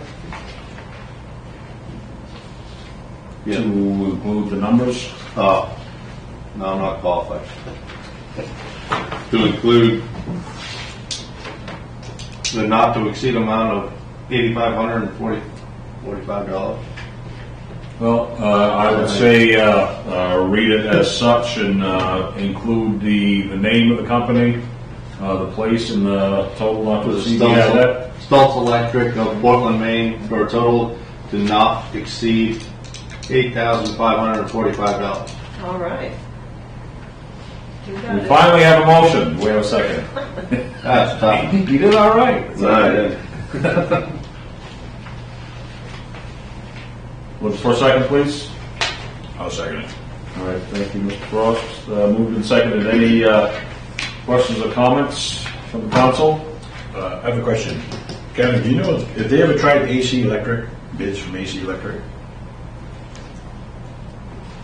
[SPEAKER 1] To include the numbers.
[SPEAKER 3] No, I'm not qualified. To include the not to exceed amount of $8,545.
[SPEAKER 1] Well, I would say read it as such and include the name of the company, the place, and the total not to exceed.
[SPEAKER 3] Stultz Electric of Portland, Maine, for a total to not exceed $8,545.
[SPEAKER 4] All right. You got
[SPEAKER 1] We
[SPEAKER 4] it.
[SPEAKER 1] finally have a motion. We have a second.
[SPEAKER 3] That's tough.
[SPEAKER 1] You did all right.
[SPEAKER 3] No, I didn't.
[SPEAKER 1] Look for a second, please.
[SPEAKER 9] I'll second it.
[SPEAKER 1] All right, thank you, Mr. Frost. Moved and seconded. Any questions or comments from the council?
[SPEAKER 9] I have a question. Kevin, do you know if they ever tried AC Electric, bids from AC Electric?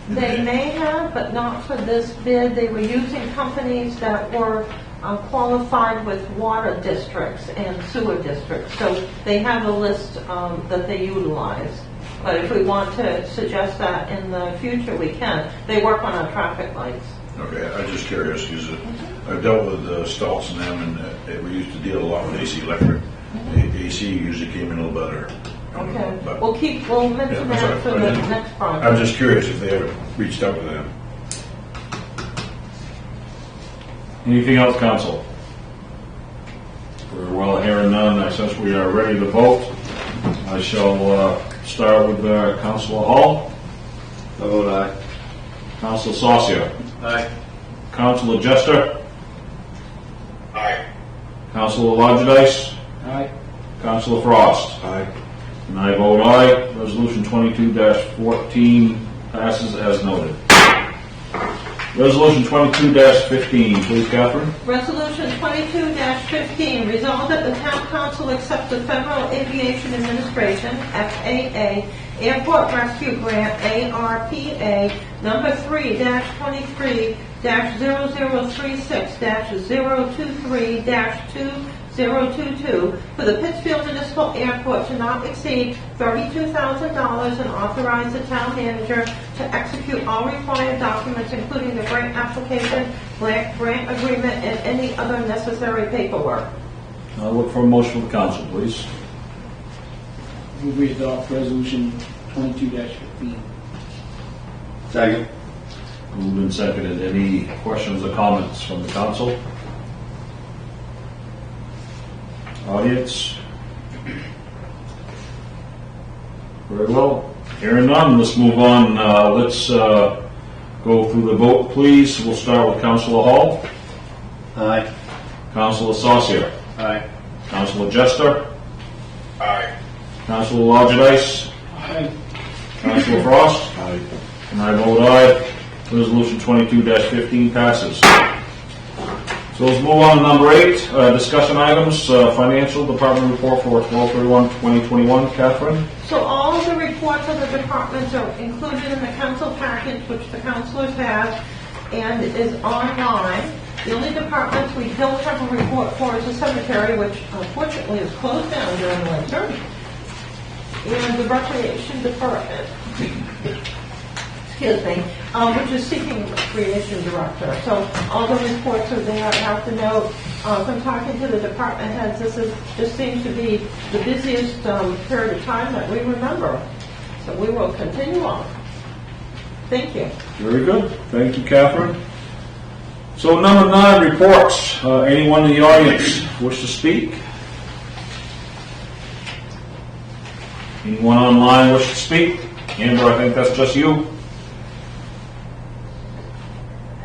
[SPEAKER 4] They may have, but not for this bid. They were using companies that were qualified with water districts and sewer districts. So they have a list that they utilize. But if we want to suggest that in the future, we can. They work on our traffic lights.
[SPEAKER 9] Okay, I'm just curious because I've dealt with Stultz and them, and we used to deal a lot with AC Electric. AC usually came in a little better.
[SPEAKER 4] Okay.
[SPEAKER 9] But
[SPEAKER 4] We'll mention
[SPEAKER 9] Yeah,
[SPEAKER 4] that for
[SPEAKER 9] sorry.
[SPEAKER 4] the next project.
[SPEAKER 9] I'm just curious if they ever reached out to them.
[SPEAKER 1] Anything else, council? Very well, hearing none, I sense we are ready to vote. I shall start with Councilor Hall,
[SPEAKER 3] I vote aye.
[SPEAKER 1] Councilor Saucier,
[SPEAKER 3] Aye.
[SPEAKER 1] Councilor Jester,
[SPEAKER 10] Aye.
[SPEAKER 1] Councilor Lodgedice,
[SPEAKER 2] Aye.
[SPEAKER 1] Councilor Frost.
[SPEAKER 9] Aye.
[SPEAKER 1] And I vote aye. Resolution 22-14 passes as noted. Resolution 22-15, please, Catherine.
[SPEAKER 4] Resolution 22-15, resolved that the town council accept the Federal Aviation Administration, FAA, Airport Rescue Grant, ARPA, number 3-23-0036-023-2022 for the Pittsfield Municipal Airport to not exceed $32,000 and authorize the town manager to execute all required documents, including the grant application, grant agreement, and any other necessary paperwork.
[SPEAKER 1] I'll look for a motion from the council, please.
[SPEAKER 2] Move we adopt resolution 22-15.
[SPEAKER 3] Second.
[SPEAKER 1] Moved and seconded. Any questions or comments from the council? Audience? Very well. Hearing none, let's move on. Let's go through the vote, please. We'll start with Councilor Hall.
[SPEAKER 5] Aye.
[SPEAKER 1] Councilor Saucier.
[SPEAKER 5] Aye.
[SPEAKER 1] Councilor Jester.
[SPEAKER 10] Aye.
[SPEAKER 1] Councilor Lodgedice.
[SPEAKER 2] Aye.
[SPEAKER 1] Councilor Frost.
[SPEAKER 9] Aye.
[SPEAKER 1] And I vote aye. Resolution 22-15 passes. So let's move on to number 8, discussion items, financial department report for 12/31/2021. Catherine?
[SPEAKER 4] So all of the reports of the departments are included in the council package, which the councilors have, and is online. The only departments we don't have a report for is the cemetery, which unfortunately is closed down during the winter, and the recreation department, excuse me, which is seeking recreation director. So all the reports are there. I have to note, from talking to the department heads, this seems to be the busiest period of time that we remember. So we will continue on. Thank you.
[SPEAKER 1] Very good. Thank you, Catherine. So number 9, reports. Anyone in the audience wish to speak? Anyone online wish to speak? Amber, I think that's just you.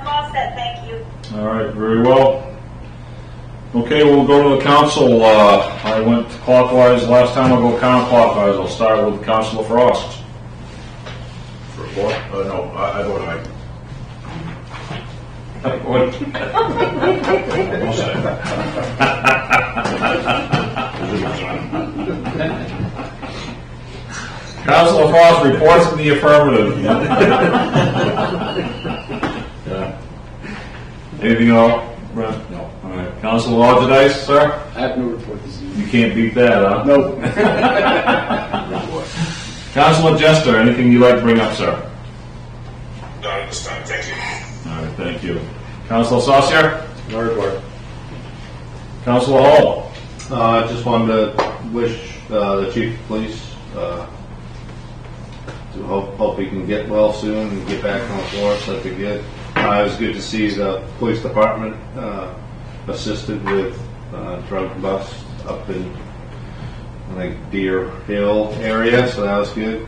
[SPEAKER 7] I'm all set, thank you.
[SPEAKER 1] All right, very well. Okay, we'll go to the council. I went clockwise last time. I'll go counterclockwise. I'll start with Councilor Frost.
[SPEAKER 9] Report? No, I vote aye.
[SPEAKER 1] What?
[SPEAKER 9] One second.
[SPEAKER 1] Councilor Frost reports in the affirmative. Anything else, Brent?
[SPEAKER 9] No.
[SPEAKER 1] All right. Councilor Lodgedice, sir?
[SPEAKER 2] I have no report this evening.
[SPEAKER 1] You can't beat that, huh?
[SPEAKER 2] Nope.
[SPEAKER 1] Councilor Jester, anything you'd like to bring up, sir?
[SPEAKER 10] Not at this time, thank you.
[SPEAKER 1] All right, thank you. Councilor Saucier?
[SPEAKER 5] No report.
[SPEAKER 1] Councilor Hall?
[SPEAKER 3] I just wanted to wish the chief of police to hope he can get well soon and get back on the force. That'd be good. It was good to see the police department assisted with drug bust up in like Deer Hill area, so that was good.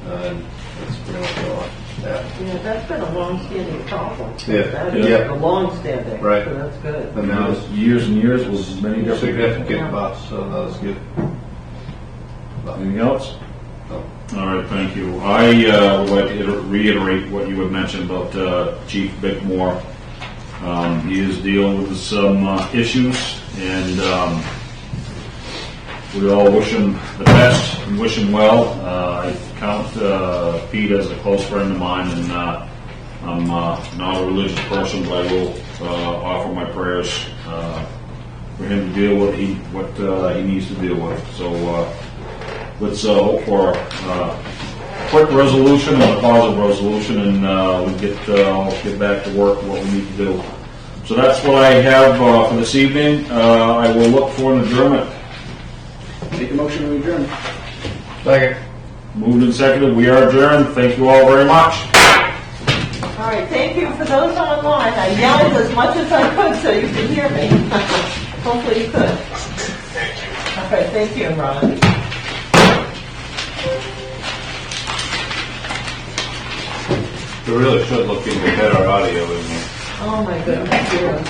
[SPEAKER 3] And that's pretty much all. Yeah.
[SPEAKER 4] Yeah, that's been a long-standing problem.
[SPEAKER 3] Yeah.
[SPEAKER 4] That is
[SPEAKER 3] Yeah.
[SPEAKER 4] a long-standing.
[SPEAKER 3] Right.
[SPEAKER 4] So that's good.
[SPEAKER 3] And that was
[SPEAKER 1] Years and years with many different...
[SPEAKER 3] significant bust, so that was good.
[SPEAKER 1] Anything else?
[SPEAKER 3] No.
[SPEAKER 1] All right, thank you. I would like to reiterate what you had mentioned about Chief Bickmore. He is dealing with some issues, and we all wish him the best and wish him well. I count Pete as a close friend of mine, and I'm not a religious person, but I will offer my prayers for him to deal with what he needs to deal with. So let's hope for a quick resolution and a positive resolution, and we'll get back to work what we need to do. So that's what I have for this evening. I will look for an adjournment.
[SPEAKER 2] Make a motion to adjourn.
[SPEAKER 3] Second.
[SPEAKER 1] Moved and seconded. We are adjourned. Thank you all very much.
[SPEAKER 4] All right, thank you. For those online, I yelled as much as I could so you could hear me. Hopefully you could.
[SPEAKER 10] Thank you.
[SPEAKER 4] All right, thank you, Ron.
[SPEAKER 3] We really should look into better audio in there.
[SPEAKER 4] Oh, my goodness, yeah.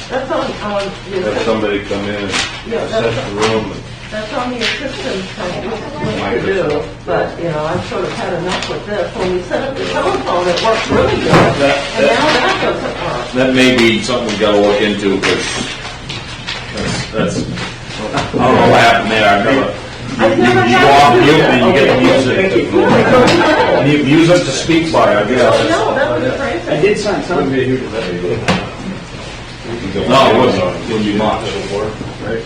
[SPEAKER 4] That's on,
[SPEAKER 3] Have somebody come in and
[SPEAKER 4] Yeah,
[SPEAKER 3] assess
[SPEAKER 4] that's-
[SPEAKER 3] the room.
[SPEAKER 4] that's on the assistance thing, what to do. But, I've sort of had enough with this. When we set up the telephone, it worked really good. And now that doesn't work.
[SPEAKER 1] That may be something we got to look into, because that's I don't know what happened there. I've never.
[SPEAKER 4] I've never
[SPEAKER 1] You
[SPEAKER 4] had
[SPEAKER 1] go off
[SPEAKER 4] to do
[SPEAKER 1] mute
[SPEAKER 4] that.
[SPEAKER 1] and you get music. Music to speak by, I guess.
[SPEAKER 4] No, that was crazy.
[SPEAKER 2] I did sign something.
[SPEAKER 1] No, it wasn't. It wouldn't be much.
[SPEAKER 5] Right.